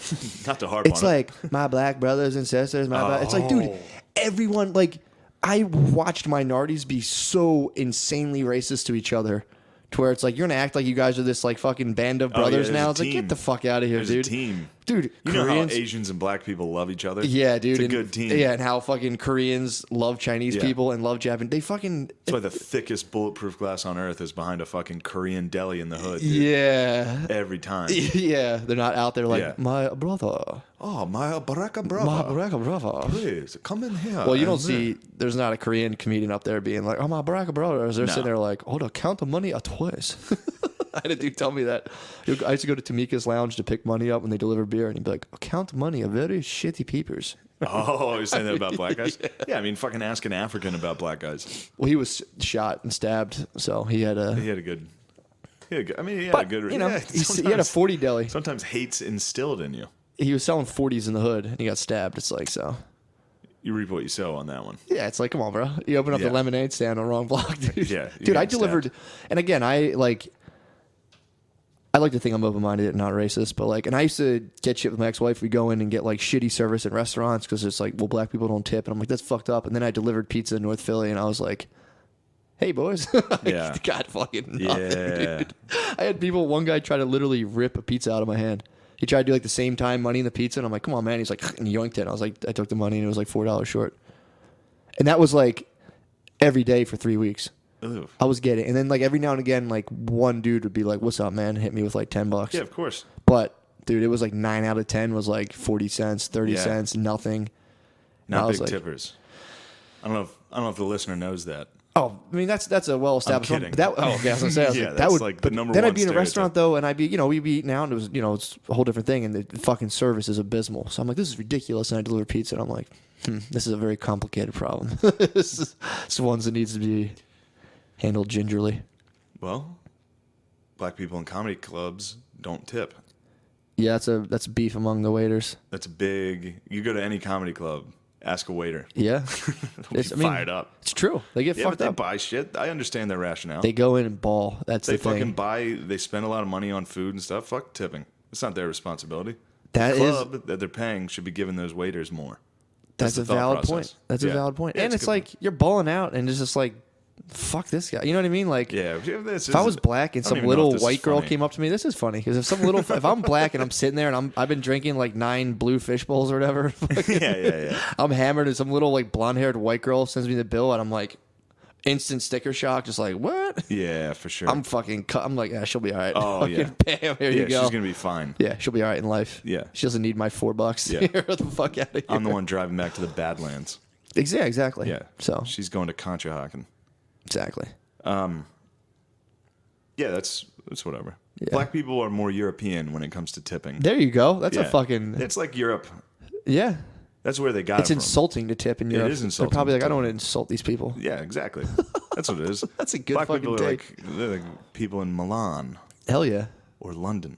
Not to harp on it's it. like my black brothers and sisters. It's like, dude, everyone, like, I watched minorities be so insanely racist to each other, to where it's like, you're gonna act like you guys are this like fucking band of brothers there's now. a It's like, team. get the fuck out of here, There's dude. a team. Dude, You know how Koreans, Asians and black people love each other? yeah, dude, It's a and- good team. Yeah, and how fucking Koreans love Chinese Yeah. people and love Japan. They fucking That's why the thickest bulletproof glass on earth is behind a fucking Korean deli in the hood. Dude. yeah. Every time. Yeah, they're not out there like, Yeah. my brother. Oh, my baraka My brava. Baraka brother. Please, come in here. Well, you don't and see, there's not a Korean comedian up there being like, "Oh, my Baraka brothers." They're No. sitting there like, "Oh, to count the money twice." I had a dude tell me that. I used to go to Tamika's Lounge to pick money up when they deliver beer, and he'd be like, "Count money, a very shitty peepers." Oh, you're saying that about black guys? Yeah, I mean, fucking ask an African about black guys. Well, he was shot and stabbed, so he had a. He had a good. I mean, he had But, a good. you know, yeah, he had a sometimes- 40 deli. Sometimes hate's instilled in you. He was selling 40s in the hood, and he got stabbed. It's like, so. You reap what you sow on that one. Yeah, it's like, come on, bro. You open up Yeah. the lemonade stand on the wrong block, dude. Yeah, you're Dude, I getting delivered, stabbed. and again, I like to think I'm open-minded and not racist, but like, and I used to get shit with my ex-wife. We go in and get like shitty service in restaurants because it's like, well, black people don't tip, and I'm like, that's fucked up. And then I delivered pizza in North Philly, and I was like, hey, boys. Yeah. God fucking nothing, Yeah. dude. I had people, one guy try to literally rip a pizza out of my hand. He tried to do like the same time money in the pizza, and I'm like, come on, man. He's like, and he yoinked it. And I was like, I took the money, and it was like $4 short. And that was like every day for 3 weeks. Ooh. I was getting, and then like every now and again, like one dude would be like, "What's up, man?" Hit me with like $10. Yeah, of course. But dude, it was like 9 out of 10 was like 40 cents, 30 Yeah. cents, nothing. I Not was big like- tippers. I don't know if the listener knows that. Oh, I mean that's a well established. I'm kidding. That, okay, I was gonna say I was Yeah, like, that that's would like the number Then one I'd be in a stereotype. restaurant though, and I'd be we'd be eating out, and it was it's a whole different thing, and the fucking service is abysmal. So I'm like, this is ridiculous, and I deliver pizza, and I'm like, this is a very complicated problem. This is one that needs to be handled gingerly. Well, black people in comedy clubs don't tip. Yeah, that's beef among the waiters. That's a big. You go to any comedy club, ask a waiter. Yeah, They'll be fired up. It's true. They get Yeah, but fucked they up. buy shit. I understand their rationale. They go in and ball. That's They the thing. fucking buy. They spend a lot of money on food and stuff. Fuck tipping. It's not their responsibility. That the is- club that they're paying should be giving those waiters more. That's the a thought valid process. point. That's a Yeah. valid point. Yeah, And it's it's a good like you're balling out, and it's just like, fuck this guy. You know what I mean? Like, Yeah. if I was black and I don't some even know if little this is white girl funny. came up to me, this is funny because if I'm black and I'm sitting there and I've been drinking like 9 blue fish bowls or whatever, yeah. I'm hammered and some little like blonde haired white girl sends me the bill and I'm like instant sticker shock, just like what? Yeah, for sure. I'm like, yeah, she'll be all right. Oh, Fucking yeah. Bam, here yeah, you go. she's gonna be fine. Yeah, she'll be all right in life. Yeah. She doesn't need my $4. Yeah. Get the fuck out of here. I'm the one driving back to the Badlands. Exactly. Yeah. So she's going to Conshohocken. exactly. Yeah, that's whatever. Yeah. Black people are more European when it comes to tipping. There you go. That's a Yeah. fucking It's like Europe. yeah. That's where they got It's it from. insulting to tip in Europe. is insulting They're probably to like, I don't tip. want to insult these people. Yeah, exactly. That's what it is. That's a good Black fucking people are take. like they're like people in Milan Hell yeah. or London,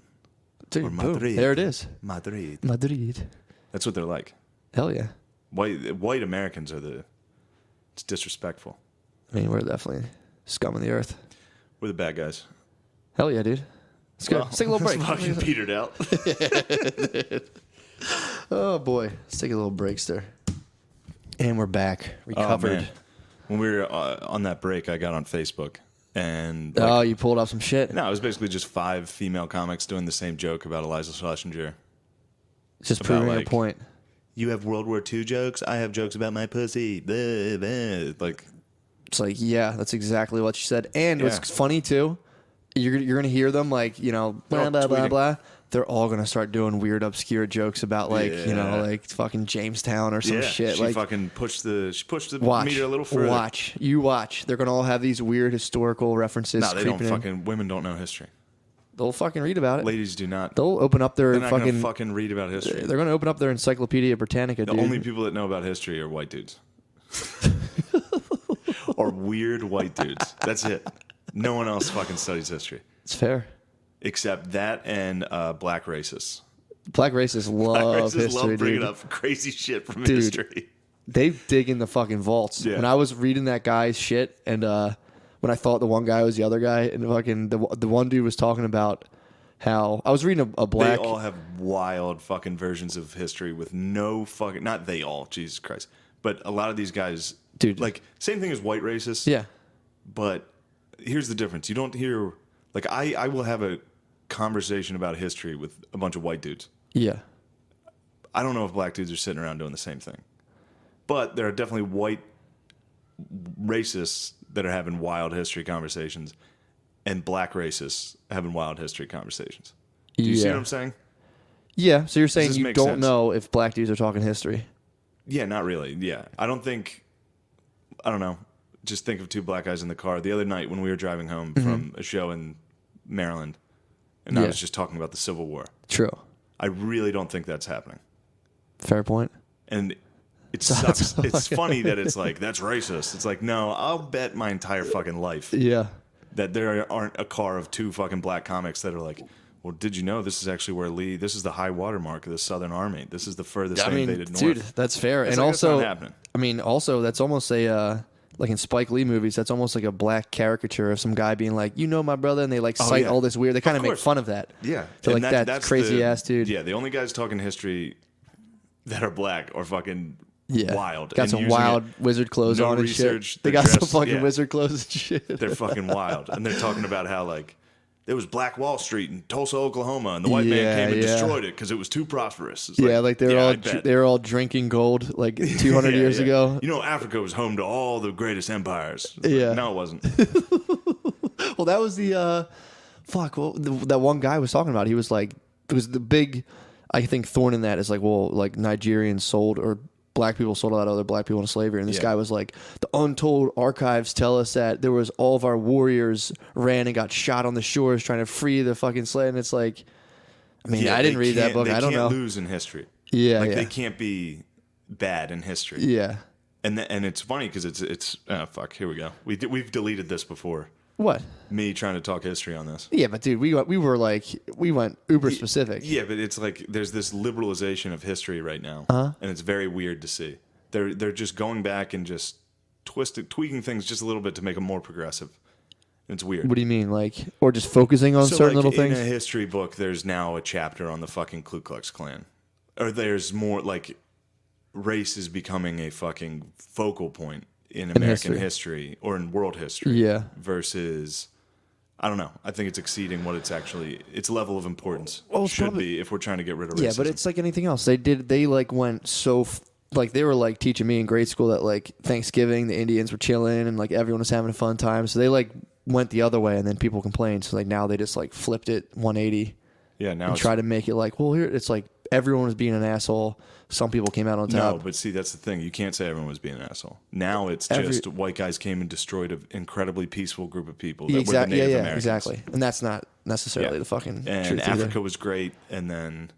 Dude, or boom. Madrid. There it is. Madrid. Madrid. That's what they're like. Hell yeah. White Americans are it's disrespectful. I mean, we're definitely scum of the earth. We're the bad guys. Hell yeah, dude. Let's go. Well, Let's take a little break. Fucking petered out. Oh boy. Let's take a little break, sir. And we're back. Recovered. Oh, man. When we were on that break, I got on Facebook and Oh, you pulled off some shit. no, it was basically just 5 female comics doing the same joke about Eliza Schlesinger. Just about, proving like, a point. You have World War II jokes. I have jokes about my pussy. Blah, blah. Like, It's like, yeah, that's exactly what she said. And Yeah. what's funny too, you're gonna hear them like, you know, blah They're all blah blah tweeting. blah. they're all gonna start doing weird, obscure jokes about like like fucking Jamestown or some shit. She like fucking pushed the watch, meter a little further. Watch. They're gonna all have these weird historical references. No, they don't in. fucking. Women don't know history. They'll fucking read about it. Ladies do not. They'll open up their They're not fucking. Gonna fucking read about history. They're gonna open up their Encyclopedia Britannica. The only people that know about history are white dudes. Or weird white dudes. That's it. No one else fucking studies history. It's fair. Except that and black racists. Black racists love history, love bringing dude. up crazy shit from Dude, history. They dig in the fucking vaults. Yeah. When I was reading that guy's shit, and when I thought the one guy was the other guy, and fucking the one dude was talking about how I was reading a black. They all have wild fucking versions of history with no fucking. Not they all, Jesus Christ. But a lot of these guys, Dude. like same thing as white racists. Yeah. But here's the difference. You don't hear like I will have a conversation about history with a bunch of white dudes. Yeah. I don't know if black dudes are sitting around doing the same thing. But there are definitely white racists that are having wild history conversations and black racists having wild history conversations. Do you see what I'm saying? Yeah. So you're saying this you make don't sense? know if black dudes are talking history? Yeah, not really. Yeah. I don't know. Just think of two black guys in the car. The other night when we were driving home from a show in Maryland, and I was just talking about the Civil War. True. I really don't think that's happening. Fair point. And it sucks. It's funny that it's like, that's racist. It's like, no, I'll bet my entire fucking life Yeah. that there aren't a car of two fucking black comics that are like, well, did you know this is actually where this is the high water mark of the Southern Army. This is the furthest invaded north. Dude, that's fair. It's and like, also, that's not happening. I mean, also that's almost a like in Spike Lee movies, that's almost like a black caricature of some guy being like, you know, my brother, and they like cite yeah. all this weird. They kind of make course. fun of that. Yeah. So And like that's crazy ass dude. Yeah, the only guys talking history that are black are fucking Yeah. wild. Got and some using wild it. wizard clothes No on and research. shit. They They're got some dressed- fucking yeah. wizard clothes and shit. They're fucking wild. And they're talking about how, like, there was Black Wall Street in Tulsa, Oklahoma, and the white man came and destroyed it because it was too prosperous. It's like I bet. they were all drinking gold like 200 Yeah, years yeah. ago. You know, Africa was home to all the greatest empires. It's like, Yeah. no, it wasn't. Well, that was the that one guy was talking about. He was like, it was the big, I think, thorn in that is like, well, like Nigerians sold or black people sold a lot of other black people into slavery. And this guy was like, the untold archives tell us that there was all of our warriors ran and got shot on the shores trying to free the fucking slave. And it's like, I mean, I didn't read that book. I don't know. They can't lose in history. Yeah, like yeah. they can't be bad in history. Yeah. And it's funny because it's fuck. Here we go. We've deleted this before. What? Me trying to talk history on this. Yeah, but dude, we went uber specific. Yeah, but it's like there's this liberalization of history right now, and it's very weird to see. They're just going back and just tweaking things just a little bit to make them more progressive. It's weird. What do you mean, like, or just focusing on certain like, little things? In a history book, there's now a chapter on the fucking Ku Klux Klan, or there's more like race is becoming a fucking focal point in American history or in world history. Yeah. Versus, I don't know. I think it's exceeding what its level of importance Well, should probably- be if we're trying to get rid of racism. Yeah, but it's like anything else. They like went so like they were like teaching me in grade school that like Thanksgiving the Indians were chilling and like everyone was having a fun time. So they like went the other way and then people complained. So like now they just like flipped it 180. Yeah, now and it's try to make it like, well, here it's like everyone was being an asshole. Some people came out on top. No, but see, that's the thing. You can't say everyone was being an asshole. Now it's just white guys came and destroyed an incredibly peaceful group of people that were the Native Americans. Exactly. And that's not necessarily the fucking and truth Africa either. was great, and then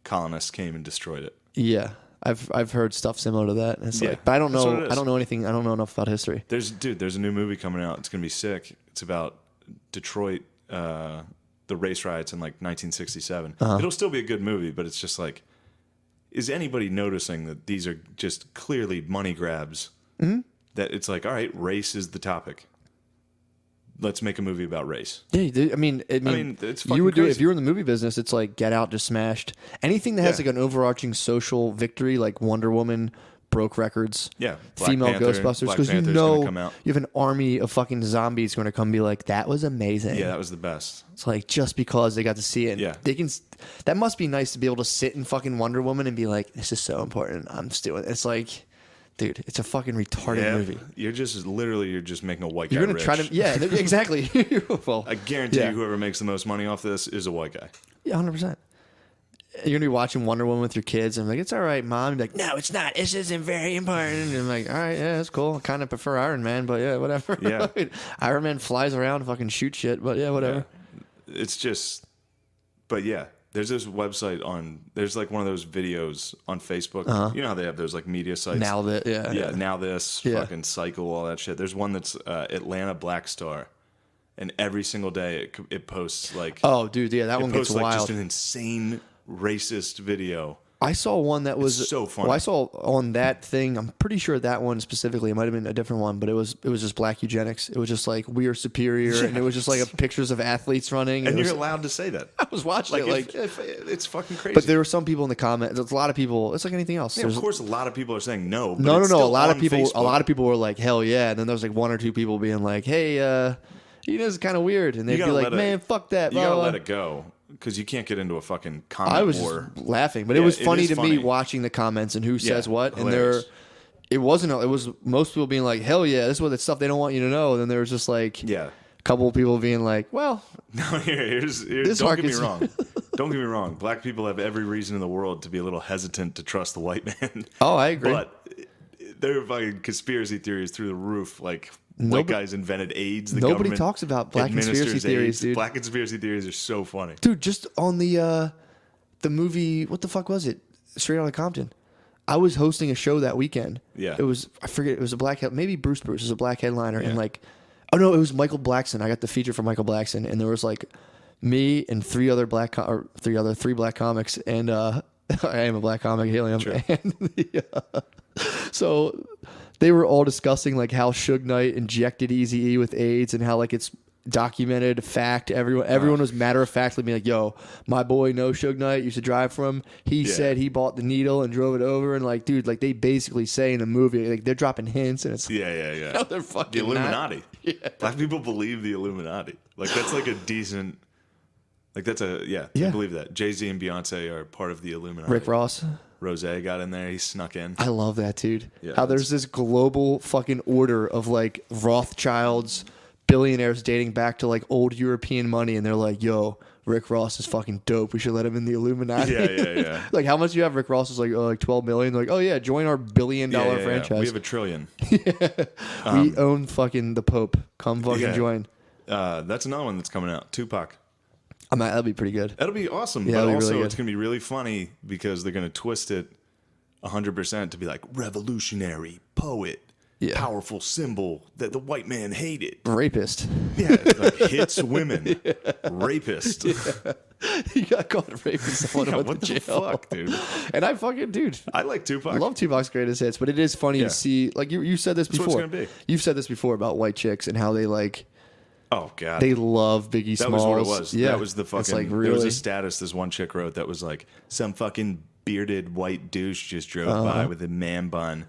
colonists came and destroyed it. Yeah. I've heard stuff similar to that. And it's Yeah, like, but I don't that's what know. it is. I don't know anything. I don't know enough about history. There's a new movie coming out. It's gonna be sick. It's about Detroit, the race riots in like 1967. It'll still be a good movie, but it's just like, is anybody noticing that these are just clearly money grabs? Mm-hmm. That it's like, all right, race is the topic. Let's make a movie about race. Yeah, I mean, it's fucking you would do it crazy. if you were in the movie business. It's like Get Out just smashed. Anything that has like an overarching social victory, like Wonder Woman broke records. Yeah, Black female Panther, Ghostbusters, Black because you Panther's gonna know come out. you have an army of fucking zombies going to come be like, that was amazing. Yeah, that was the best. It's like just because they got to see it. Yeah. They can. That must be nice to be able to sit in fucking Wonder Woman and be like, this is so important. I'm just doing it. It's like Dude, it's a fucking retarded movie. You're just making a white guy You're gonna rich. try to, yeah, exactly. Well, I guarantee you, whoever makes the most money off this is a white guy. Yeah, 100%. You're gonna be watching Wonder Woman with your kids, and I'm like, it's all right, Mom. You're like, no, it's not. This isn't very important. And I'm like, all right, yeah, that's cool. I kind of prefer Iron Man, but yeah, whatever. Yeah. Iron Man flies around and fucking shoot shit, but yeah, whatever. Yeah. It's just, but yeah, there's this website there's like one of those videos on Facebook. You know how they have those like media sites? Now that, Yeah, Now This, fucking Cycle, all that shit. There's one that's Atlanta Black Star. And every single day it posts like... Oh, dude, yeah, that one gets like wild. Just an insane racist video. I saw one that was... It's so funny. Well, I saw on that thing, I'm pretty sure that one specifically, it might have been a different one, but it was just black eugenics. It was just like, we are superior, and it was just like pictures of athletes running. And you're allowed to say that. I was watching it like... It's fucking crazy. But there were some people in the comments, there's a lot of people, it's like anything else. Yeah, of course, a lot of people are saying no. But No. it's A still lot of on people, Facebook. a lot of people were like, hell yeah. And then there was like one or two people being like, hey, you know, it's kind of weird. And they'd be like, man, fuck that. You gotta let it go. Because you can't get into a fucking comment I was war. just laughing, but it was funny to me funny. watching the comments and who says what. Hilarious. And it was most people being like, hell yeah, this is what the stuff they don't want you to know. And then there was just like a couple of people being like, well, no, here's don't get me wrong. Don't get me wrong. Black people have every reason in the world to be a little hesitant to trust the white man. Oh, I agree. But there are fucking conspiracy theories through the roof, like white guys invented AIDS. Nobody talks about black conspiracy theories, dude. Black conspiracy theories are so funny. Dude, just on the movie, what the fuck was it? Straight Outta Compton. I was hosting a show that weekend. Yeah. It was, I forget, it was a black, maybe Bruce was a black headliner. And like, oh no, it was Michael Blackson. I got the feature from Michael Blackson. And there was like me and three black comics. And I am a black comic, Helium. Sure. And so they were all discussing like how Suge Knight injected Eazy-E with AIDS and how like it's documented fact. Everyone was matter of factly being like, yo, my boy No Suge Knight used to drive for him. He said he bought the needle and drove it over. And like, dude, like they basically say in a movie, like they're dropping hints and it's No, they're fucking the Illuminati. Yeah. Black people believe the Illuminati. Like that's like a decent. Like that's I believe that. Jay-Z and Beyonce are part of the Illuminati. Rick Ross. Rose got in there. He snuck in. I love that, dude. Yeah, how there's this global fucking order of like Rothschilds, billionaires dating back to like old European money, and they're like, yo, Rick Ross is fucking dope. We should let him in the Illuminati. Yeah. Like, how much do you have? Rick Ross is like, 12 million. They're like, oh yeah, join our $1 billion franchise. We have $1 trillion. We own fucking the Pope. Come fucking join. That's another one that's coming out. Tupac. That'll be pretty good. That'll be awesome. Yeah, but really also, good. it's going to be really funny because they're going to twist it 100% to be like revolutionary, poet, powerful symbol that the white man hated. Rapist. Yeah, like hits women. Rapist. He got caught raping someone. What the fuck, dude? And I fucking, dude. I like Tupac. I love Tupac's greatest hits, but it is funny to see, like you said this before. That's what it's going to be. You've said this before about white chicks and how they like, oh god, they love Biggie Smalls. That was what it was. Yeah, that was the fucking. It's like, There really? was a status this one chick wrote that was like some fucking bearded white douche just drove by with a man bun,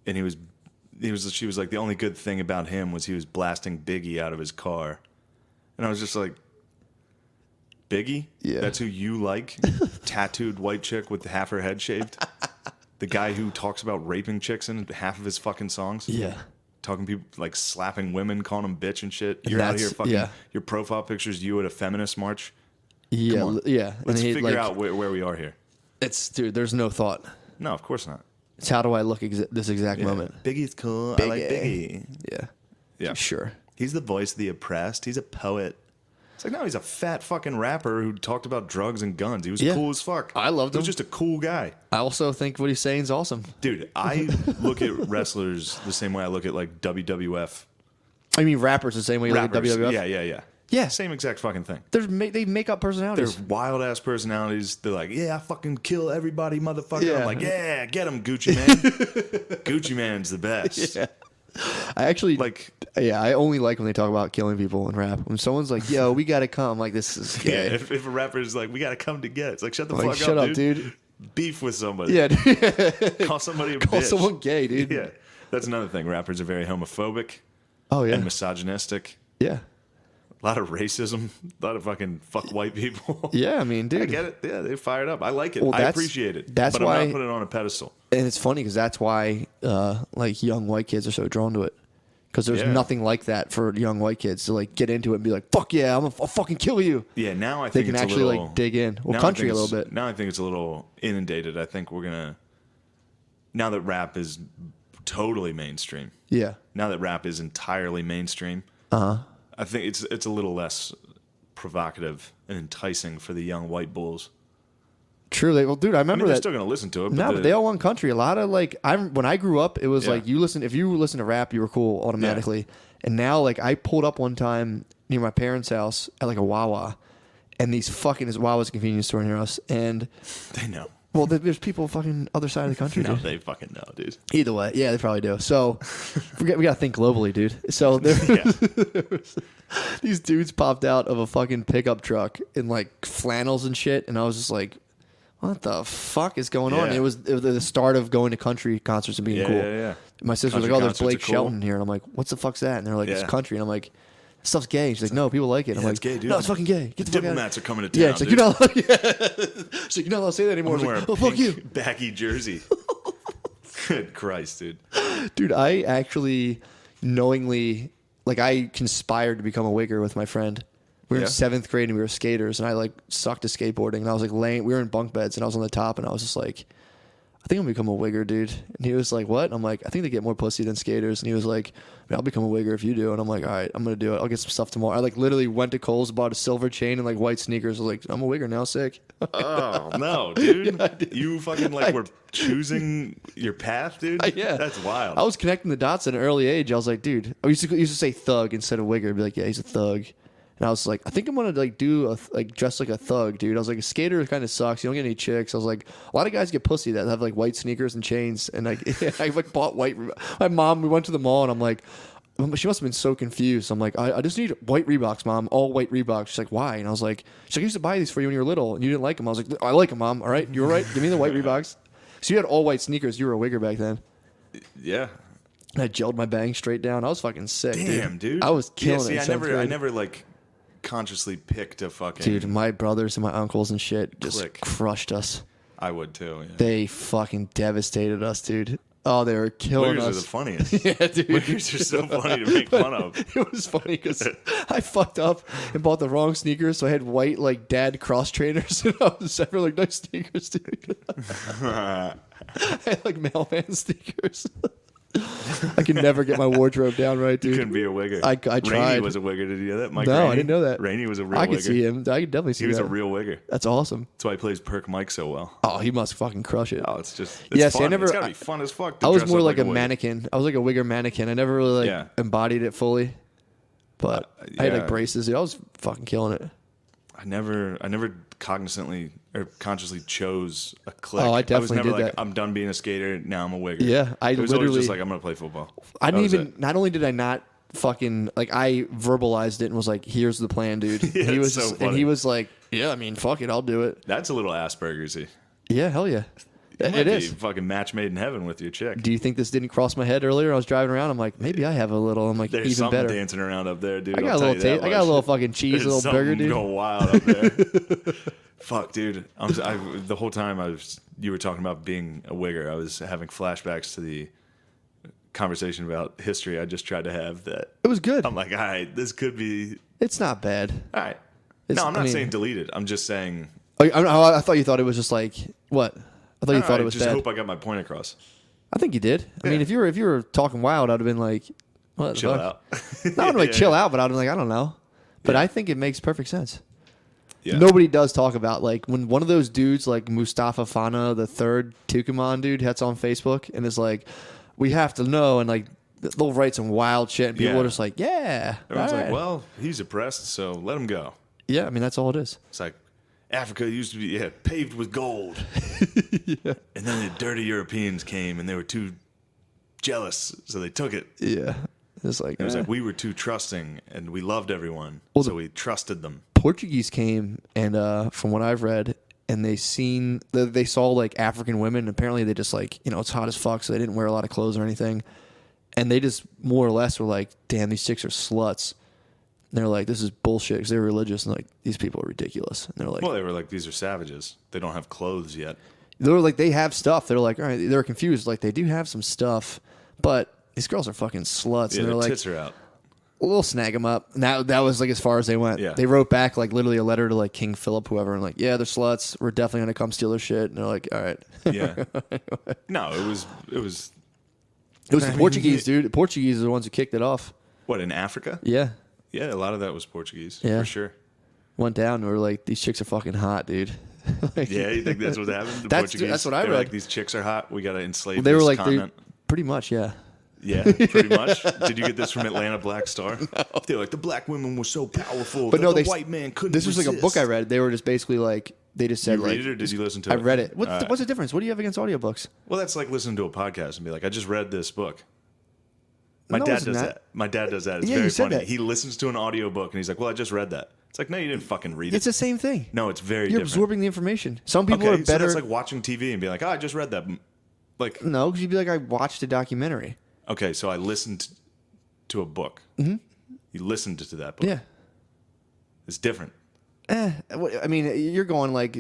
and she was like the only good thing about him was he was blasting Biggie out of his car, and I was just like, Biggie, that's who you like, tattooed white chick with half her head shaved, the guy who talks about raping chicks in half of his fucking songs, talking people like slapping women, calling them bitch and shit. You're out here fucking your profile pictures you at a feminist march. Yeah, Come on. yeah. Let's and figure out where we are here. It's dude. There's no thought. No, of course not. It's how do I look this exact moment? Biggie's cool. Biggie. I like Biggie. Yeah. Sure. He's the voice of the oppressed. He's a poet. It's like, no, he's a fat fucking rapper who talked about drugs and guns. He was cool as fuck. I loved him. He was just a cool guy. I also think what he's saying is awesome. Dude, I look at wrestlers the same way I look at like WWF. I mean, rappers the same way you look at WWF. Yeah. Same exact fucking thing. They make up personalities. They're wild ass personalities. They're like, yeah, I fucking kill everybody, motherfucker. Yeah. I'm like, yeah, get him, Gucci Man. Gucci Man's the best. Yeah. I actually I only like when they talk about killing people in rap. When someone's like, "Yo, we gotta come," like this is gay. Yeah. If a rapper's like, "We gotta come together," it's like, shut the fuck up, shut up, dude. Beef with somebody. Yeah, Call somebody a call bitch. someone gay, dude. Yeah, that's another thing. Rappers are very homophobic. Oh yeah, and misogynistic. Yeah. A lot of racism, a lot of fucking fuck white people. Yeah, I mean, dude. I get it. Yeah, they fired up. I like it. Well, I appreciate it. That's but why, I'm not putting it on a pedestal. And it's funny because that's why like young white kids are so drawn to it. Because there's nothing like that for young white kids to like get into it and be like, fuck yeah, I'll fucking kill you. Yeah, now I they think can it's actually a little, like dig in. Well, now country a little bit. Now I think it's a little inundated. I think we're gonna, now that rap is totally mainstream. Yeah. Now that rap is entirely mainstream. I think it's a little less provocative and enticing for the young white bulls. Truly, well, dude, I remember they're that. still gonna listen to it. But they all want country. A lot of like, when I grew up, it was like if you listen to rap, you were cool automatically. Yeah. And now, like, I pulled up one time near my parents' house at like a Wawa, and this Wawa's a convenience store near us, and they know. Well, there's people fucking other side of the country. No, dude. they fucking know, dude. Either way, yeah, they probably do. So we got to think globally, dude. So these dudes popped out of a fucking pickup truck in like flannels and shit, and I was just like, what the fuck is going on? It was the start of going to country concerts and being cool. Yeah. My sister was Country like, oh, there's Blake concerts are cool. Shelton here. And I'm like, what's the fuck's that? And they're like, it's country. And I'm like, this stuff's gay. She's like, no, people like it. I'm like, it's gay, dude. no, it's fucking gay. Get the Diplomats are coming to town. Yeah, it's like, you're not, she's like, you're not allowed to say that anymore. I'm I was wearing like, oh, fuck you. baggy jersey. Good Christ, dude. Dude, I actually knowingly, like, I conspired to become a wigger with my friend. We were in 7th grade and we were skaters, and I like sucked at skateboarding. And I was like we were in bunk beds, and I was on the top, and I was just like, I think I'm gonna become a wigger, dude. And he was like, what? And I'm like, I think they get more pussy than skaters. And he was like, I'll become a wigger if you do. And I'm like, all right, I'm gonna do it. I'll get some stuff tomorrow. I like literally went to Kohl's, bought a silver chain and like white sneakers. I was like, I'm a wigger now, sick. Oh no, dude! You fucking were choosing your path, dude. Yeah, that's wild. I was connecting the dots at an early age. I was like, dude, I used to say thug instead of wigger. I'd be like, yeah, he's a thug. And I was like, I think I'm gonna like dress like a thug, dude. I was like, a skater kind of sucks. You don't get any chicks. I was like, a lot of guys get pussy that have like white sneakers and chains. And like, I like bought white. My mom, we went to the mall, and I'm like, she must have been so confused. I'm like, I just need white Reeboks, Mom. All white Reeboks. She's like, why? And I was like, I used to buy these for you when you were little, and you didn't like them. I was like, I like them, Mom. All right, you were right. Give me the white Reeboks. So you had all white sneakers. You were a wigger back then. Yeah. And I gelled my bangs straight down. I was fucking sick. Damn, dude. I was killing it. I never like consciously picked a fucking. Dude, my brothers and my uncles and shit just crushed us. I would too. Yeah. They fucking devastated us, dude. Oh, they were killing Wiggers us. are the funniest. Yeah, dude. Wiggers are so funny to make fun of. It was funny because I fucked up and bought the wrong sneakers, so I had white like dad cross trainers, and I was ever like nice sneakers, dude. I had like mailman sneakers. I can never get my wardrobe down right, dude. You couldn't be a wigger. I tried. Rainey was a wigger. Did you know that? Mike No, Rainey? I didn't know that. Rainey was a real wigger. I could see him. I could definitely see He was that. a real wigger. That's awesome. That's why he plays Perk Mike so well. Oh, he must fucking crush it. Oh, it's fun. It's gotta be fun as fuck. I was more like a mannequin. I was like a wigger mannequin. I never really embodied it fully, but I had like braces. Dude. I was fucking killing it. I never cognizantly or consciously chose a clique. Oh, I definitely was never did like, that. I'm done being a skater. Now I'm a wigger. Yeah, it was always just like, I'm gonna play football. I didn't even. Not only did I not fucking like, I verbalized it and was like, "Here's the plan, dude." Yeah, and he was so and he was like, "Yeah, I mean, fuck it, I'll do it." That's a little Asperger's-y. Yeah, hell yeah. It is fucking match made in heaven with your chick. Do you think this didn't cross my head earlier? I was driving around. I'm like, maybe I have a little. I'm like, There's even something better. dancing around up there, dude. I got a little taste. I got a little fucking cheese, a little burger, dude. Going wild up there. Fuck, dude. The whole time you were talking about being a wigger, I was having flashbacks to the conversation about history I just tried to have. That it was good. I'm like, all right, this could be. It's not bad. All right. No, I'm not saying delete it. I'm just saying. I thought you thought it was just like what? I thought you thought it was just bad. hope I got my point across. I think you did. I mean, if you were talking wild, I'd have been like, "What? Chill the out." fuck? Not like chill out, but I'd have been like, I don't know. But I think it makes perfect sense. Yeah. Nobody does talk about like when one of those dudes like Mustafa Fana, the third Tucumán dude, that's on Facebook and is like, we have to know, and like they'll write some wild shit, and people are just like, yeah. Everyone's like, well, he's oppressed, so let him go. Yeah, I mean that's all it is. It's like Africa used to be paved with gold. And then the dirty Europeans came and they were too jealous, so they took it. Yeah. It's like, it was like we were too trusting and we loved everyone, so we trusted them. Portuguese came and from what I've read, and they saw like African women, and apparently they just like, it's hot as fuck, so they didn't wear a lot of clothes or anything. And they just more or less were like, damn, these chicks are sluts. they're like, this is bullshit because they're religious. And like, these people are ridiculous. And they're like, Well, they were like, these are savages. They don't have clothes yet. they're like, they have stuff. They're like, all right, they're confused. Like, they do have some stuff, but these girls are fucking sluts. Yeah, and they're their like, tits are out. we'll snag them up. And that was like as far as they went. Yeah. They wrote back like literally a letter to like King Philip, whoever, and like, yeah, they're sluts. We're definitely gonna come steal their shit. And they're like, all right. Yeah. No, it was. It was the Portuguese, dude. The Portuguese are the ones who kicked it off. What, in Africa? Yeah. Yeah, a lot of that was Portuguese. Yeah. For sure. Went down and we were like, these chicks are fucking hot, dude. Like, Yeah, you think that's what happened? The That's Portuguese, what I they were read. like, these chicks are hot. We got to enslave they this were like, continent. pretty much, yeah. Yeah, pretty much. Did you get this from Atlanta Black Star? No. They're like, the black women were so powerful But that no, the white man couldn't This was like a book I resist. read. They were just basically like, they just said You like, read it or did you listen to it? I read it. All right. What's the difference? What do you have against audiobooks? Well, that's like listening to a podcast and be like, I just read this book. My No, dad it's does not. that. My dad does that. It's Yeah, you very said funny. that. He listens to an audiobook and he's like, well, I just read that. It's like, no, you didn't fucking read It's it. the same thing. No, it's very You're different. absorbing the information. Some people Okay, are so better. that's like watching TV and be like, oh, I just read that. Like, No, because you'd be like, I watched a documentary. okay, so I listened to a book. Mm-hmm. You listened to that book. Yeah. It's different. I mean, you're going like,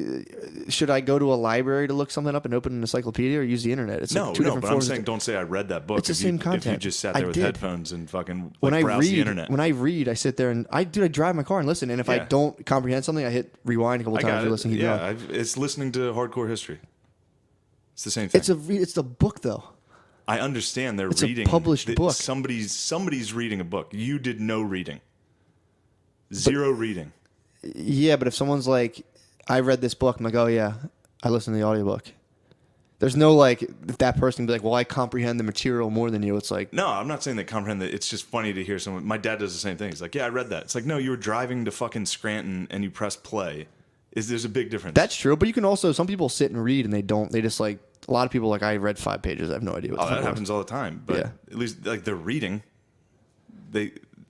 should I go to a library to look something up and open an encyclopedia or use the internet? It's No, like two different but I'm forms. saying don't say I read that book. It's the if same you, If you content. just sat I there with did. headphones and fucking when I browse the read, internet. I sit there and I drive my car and listen. And if I Yeah. don't comprehend something, I hit rewind a couple I times got to it. listen. Keep Yeah, going. it's listening to hardcore history. It's the same thing. It's the book though. I understand they're It's a reading. published book. Somebody's reading a book. You did no reading. Zero reading. Yeah, but if someone's like, I read this book, I'm like, oh yeah, I listened to the audiobook. There's no like, if that person be like, well, I comprehend the material more than you. It's like, No, I'm not saying they comprehend that. It's just funny to hear someone. My dad does the same thing. He's like, yeah, I read that. It's like, no, you were driving to fucking Scranton and you press play. There's a big difference. that's true. But you can also, some people sit and read and they just like, a lot of people like, I read 5 pages. I have no idea what the Oh, fuck that it was. happens all the time. But Yeah. at least like they're reading.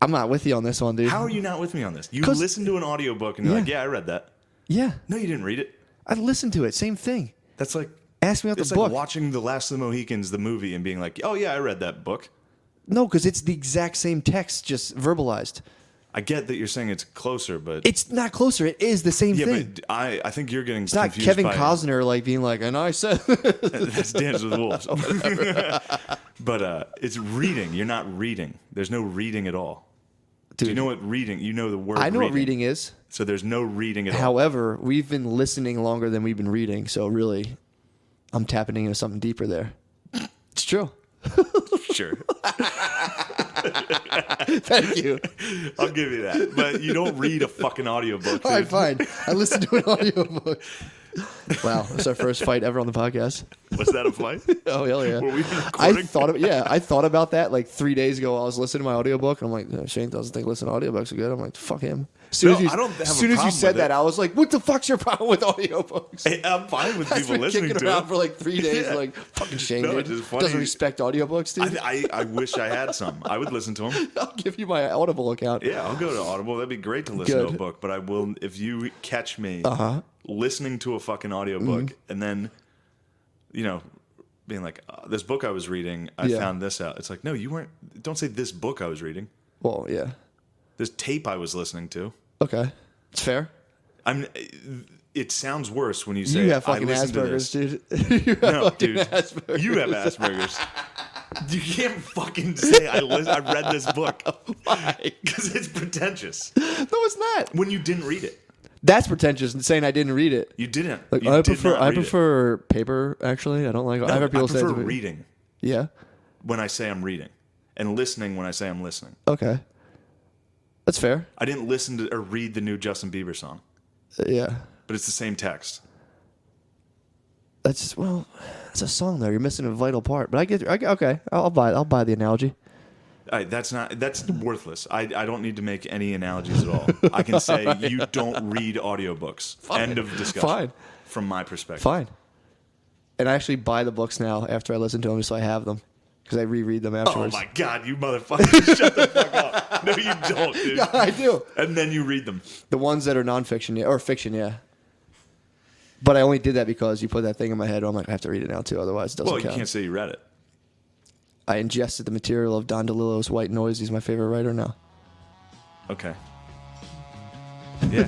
I'm not with you on this one, dude. How are you not with me on this? You 'Cause- listen to an audiobook and you're like, yeah, I read that. Yeah. No, you didn't read it. I listened to it. Same thing. That's like Ask me about it's the like book. watching The Last of the Mohicans, the movie, and being like, oh yeah, I read that book. No, because it's the exact same text, just verbalized. I get that you're saying it's closer, but It's not closer. It is the same yeah, thing. but I think you're getting It's not confused Kevin by Costner like being like, and I said, That's Dance with Wolves. But it's reading. You're not reading. There's no reading at all. Do you Dude. know what reading? You know the word. I know what reading is. So there's no reading at all. However, we've been listening longer than we've been reading, so really, I'm tapping into something deeper there. It's true. Sure, Thank you. I'll give you that. But you don't read a fucking audiobook. All right, dude. fine. I listened to an audiobook. Wow, that's our first fight ever on the podcast. Was that a fight? Oh hell yeah! Were we I recording? thought about that like 3 days ago. I was listening to my audiobook, and I'm like, Shane doesn't think listening to audiobooks are good. I'm like, fuck him. As soon No, as you, I don't have a as soon as you problem said with that, it. I was like, what the fuck's your problem with audiobooks? Hey, I'm fine with I've people been listening kicking to around it. for like 3 days. Yeah. Like fucking Shane, No, dude. it's just funny. Doesn't respect audiobooks, dude. I wish I had some. I would listen to them. I'll give you my Audible account. Yeah, I'll go to Audible. That'd be great to listen to Good. a book. But I will if you catch me listening to a fucking audiobook Mm-hmm. and then, being like, this book I was reading, I Yeah. found this out. It's like, no, you weren't. Don't say this book I was reading. Well, yeah. This tape I was listening to. Okay, it's fair. It sounds worse when you say You have I fucking listened to Asperger's, this. dude. You have No, fucking dude, Asperger's. you have Asperger's. You can't fucking say I read this book Why? because it's pretentious. No, it's not. When you didn't read it, That's pretentious. Saying I didn't read it. you didn't. Like You I did prefer not I read it. prefer paper. Actually, I don't like. No, I've heard people say prefer to me- reading Yeah. when I say I'm reading, and listening when I say I'm listening. Okay. That's fair. I didn't listen to or read the new Justin Bieber song, Yeah. but it's the same text. That's it's a song though. You're missing a vital part. But okay. I'll buy the analogy. That's worthless. I don't need to make any analogies at all. I can say you don't read audiobooks. Fine. End of discussion. Fine. From my perspective. Fine. And I actually buy the books now after I listen to them, so I have them because I reread them Oh afterwards. my god, you motherfucker! Shut the fuck up. No, you don't, dude. Yeah, I do. And then you read them. The ones that are nonfiction, yeah, or fiction, yeah. But I only did that because you put that thing in my head. I'm like, I have to read it now too, otherwise it doesn't Well, you count. can't say you read it. I ingested the material of Don DeLillo's White Noise. He's my favorite writer now. Okay. Yeah.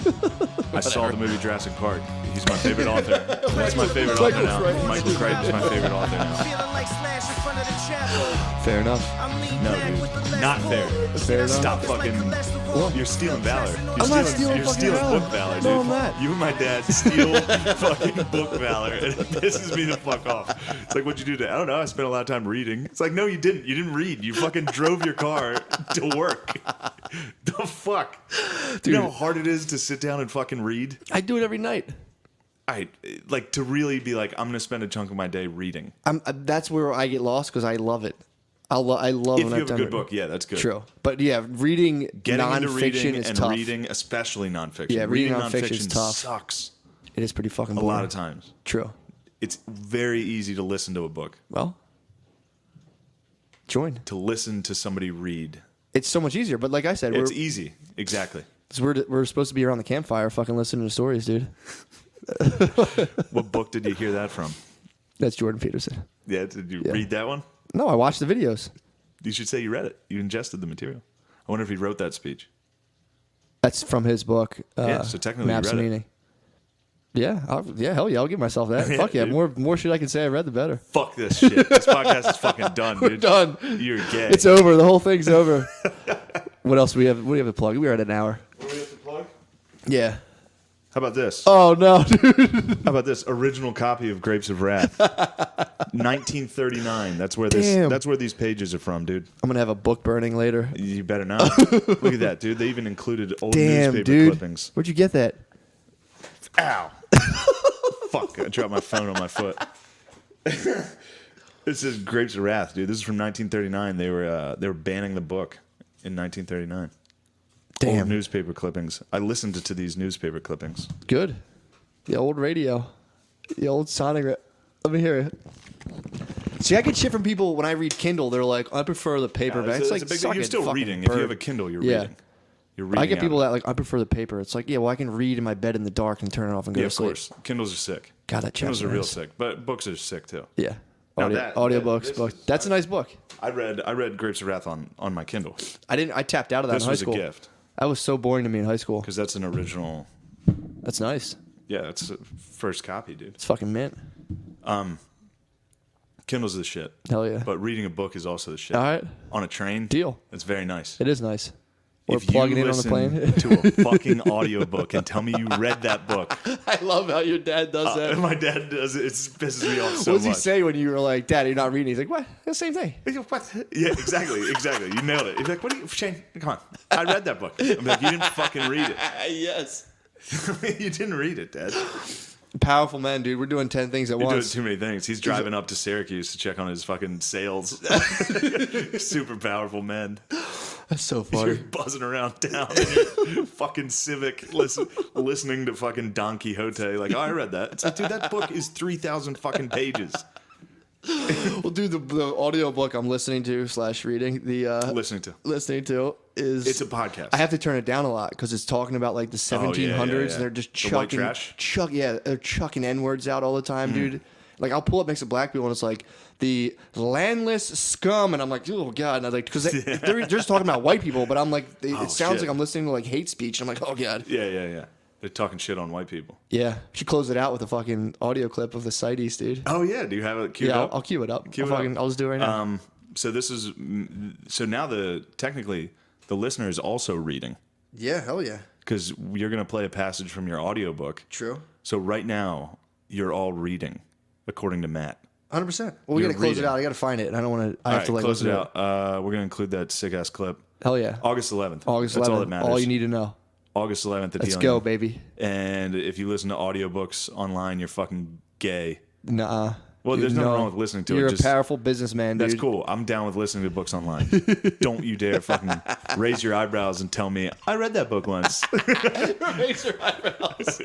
I saw the movie Jurassic Park. He's my favorite author. He's my favorite author now. Michael Crichton's my favorite author now. Fair enough. No, dude. Not fair. Fair enough. Stop fucking. What? You're stealing valor. I'm not stealing You're fucking stealing valor. book valor, dude. No, I'm not. You and my dad steal fucking book valor, and it pisses me the fuck off. It's like, what'd you do today? I don't know. I spent a lot of time reading. It's like, no, you didn't. You didn't read. You fucking drove your car to work. The fuck? Dude. You know how hard it is to sit down and fucking read? I do it every night. Like, to really be like, I'm going to spend a chunk of my day reading. That's where I get lost because I love it. I love If when you I've have a done good it. book, yeah, that's good. True. But yeah, reading Getting into nonfiction reading is and tough. reading, especially nonfiction. Yeah, reading nonfiction nonfiction is tough. sucks It is pretty fucking a boring. lot of times. True. It's very easy to listen to a book. Well, join. To listen to somebody read. It's so much easier. But like I said, It's easy. Exactly. we're supposed to be around the campfire fucking listening to stories, dude. What book did you hear that from? That's Jordan Peterson. Yeah, did you Yeah. read that one? No, I watched the videos. You should say you read it. You ingested the material. I wonder if he wrote that speech. That's from his book. Yeah, so technically you Maps read and it. Meaning. Yeah, hell yeah, I'll give myself that. Fuck yeah, dude. more shit I can say I read, the better. Fuck this shit. This podcast is fucking done, dude. We're done. You're gay. It's over. The whole thing's over. What else do we have? What do we have to plug? We're at an hour. What do we have to plug? Yeah. How about this? Oh no, dude. How about this original copy of Grapes of Wrath? 1939. That's where this. Damn. That's where these pages are from, dude. I'm gonna have a book burning later. You better not. Look at that, dude. They even included old Damn, newspaper dude. clippings. Where'd you get that? Ow! Fuck! I dropped my phone on my foot. This is Grapes of Wrath, dude. This is from 1939. They were banning the book in 1939. Damn. Old newspaper clippings. I listened to these newspaper clippings. Good. The old radio. The old sonic. Let me hear it. See, I get shit from people when I read Kindle. They're like, I prefer the paperback. It's like, a big suck You're it, still fucking reading. If bird. you have a Kindle, you're Yeah. reading. You're reading. I get people out. that like, I prefer the paper. It's like, yeah, well, I can read in my bed in the dark and turn it off and go Yeah, to of sleep. course. Kindles are sick. God, that Kindles chapter are real is- sick, but books are sick too. Yeah. Now Audiobooks. this Book. is- That's a nice book. I read Grapes of Wrath on my Kindle. I tapped out of that This in high was a school. gift That was so boring to me in high school. because that's an original. That's nice. Yeah, it's a first copy, dude. It's fucking mint. Kindle's the shit. Hell yeah. But reading a book is also the shit. All right. On a train, Deal. It's very nice. It is nice. Or If plugging you in on the listen plane. to a fucking audiobook and tell me you read that book. I love how your dad does that. My dad does it. It pisses me off so What does much. he say when you were like, Dad, you're not reading? He's like, what? The same thing. What? Yeah, exactly. You nailed it. He's like, what are you, Shane, come on. I read that book. I'm like, you didn't fucking read it. Yes. You didn't read it, Dad. Powerful man, dude. We're doing 10 things at You're doing once. too many things. He's driving up to Syracuse to check on his fucking sales. Super powerful men. That's so You're funny. buzzing around town in your fucking Civic listening to fucking Don Quixote. Like, oh, I read that. It's like, dude, that book is 3,000 fucking pages. Well, dude, the audiobook I'm listening to / reading, Listening to. is... It's a podcast. I have to turn it down a lot because it's talking about like the 1700s yeah. and they're just The white chucking... trash? They're chucking N-words out all the time, dude. Like, I'll pull up Mix of Black People and it's like, the landless scum. And I'm like, oh, God. And I like, because they're just talking about white people, but I'm like, it sounds shit. like I'm listening to like hate speech. And I'm like, oh, God. Yeah. They're talking shit on white people. Yeah. She closed it out with a fucking audio clip of the CITES, dude. Oh, yeah. Do you have it queued Yeah, up? I'll cue it up. Cue it up. I'll just do it right now. So now technically the listener is also reading Yeah, hell yeah. because you're going to play a passage from your audiobook. True. So right now you're all reading, according to Matt. 100%. Well, we You're got to close reading. it out. I got to find it. And I don't want to. I All have to right, like close it listen to out. We're going to include that sick ass clip. Hell yeah. August 11th. August 11th. That's all that matters. All you need to know. August 11th at Let's the go, Onion. baby. And if you listen to audiobooks online, you're fucking gay. Nuh-uh. Well, Dude, there's nothing wrong with listening to it. You're Just- a powerful businessman, dude. That's cool. I'm down with listening to books online. Don't you dare fucking raise your eyebrows and tell me, I read that book once. Raise your eyebrows.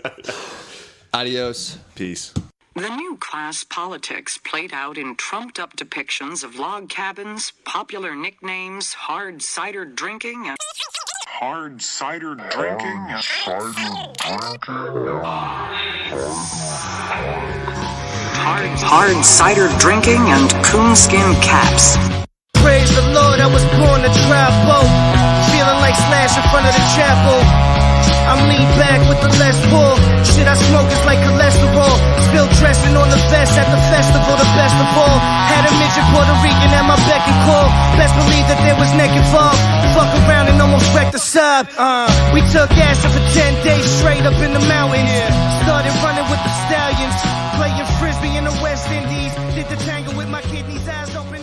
Adios. Peace. The new class politics played out in trumped-up depictions of log cabins, popular nicknames, hard cider drinking, and... Hard cider drinking. Hard cider drinking and coonskin caps. Praise the Lord, I was born to drive boat. Feeling like like Slash in front of the chapel. I'm lean back with the less wool. Shit I smoke is like cholesterol. Spill dressing on the vest at the festival, the best of all. Had a midget Puerto Rican at my beck and call. Best believe that there was neck involved. Fuck around and almost wrecked the sub. We took acid for 10 days straight up in the mountains. Started running with the stallions. Playing frisbee in the West Indies. Did the tango with my kidneys, eyes open.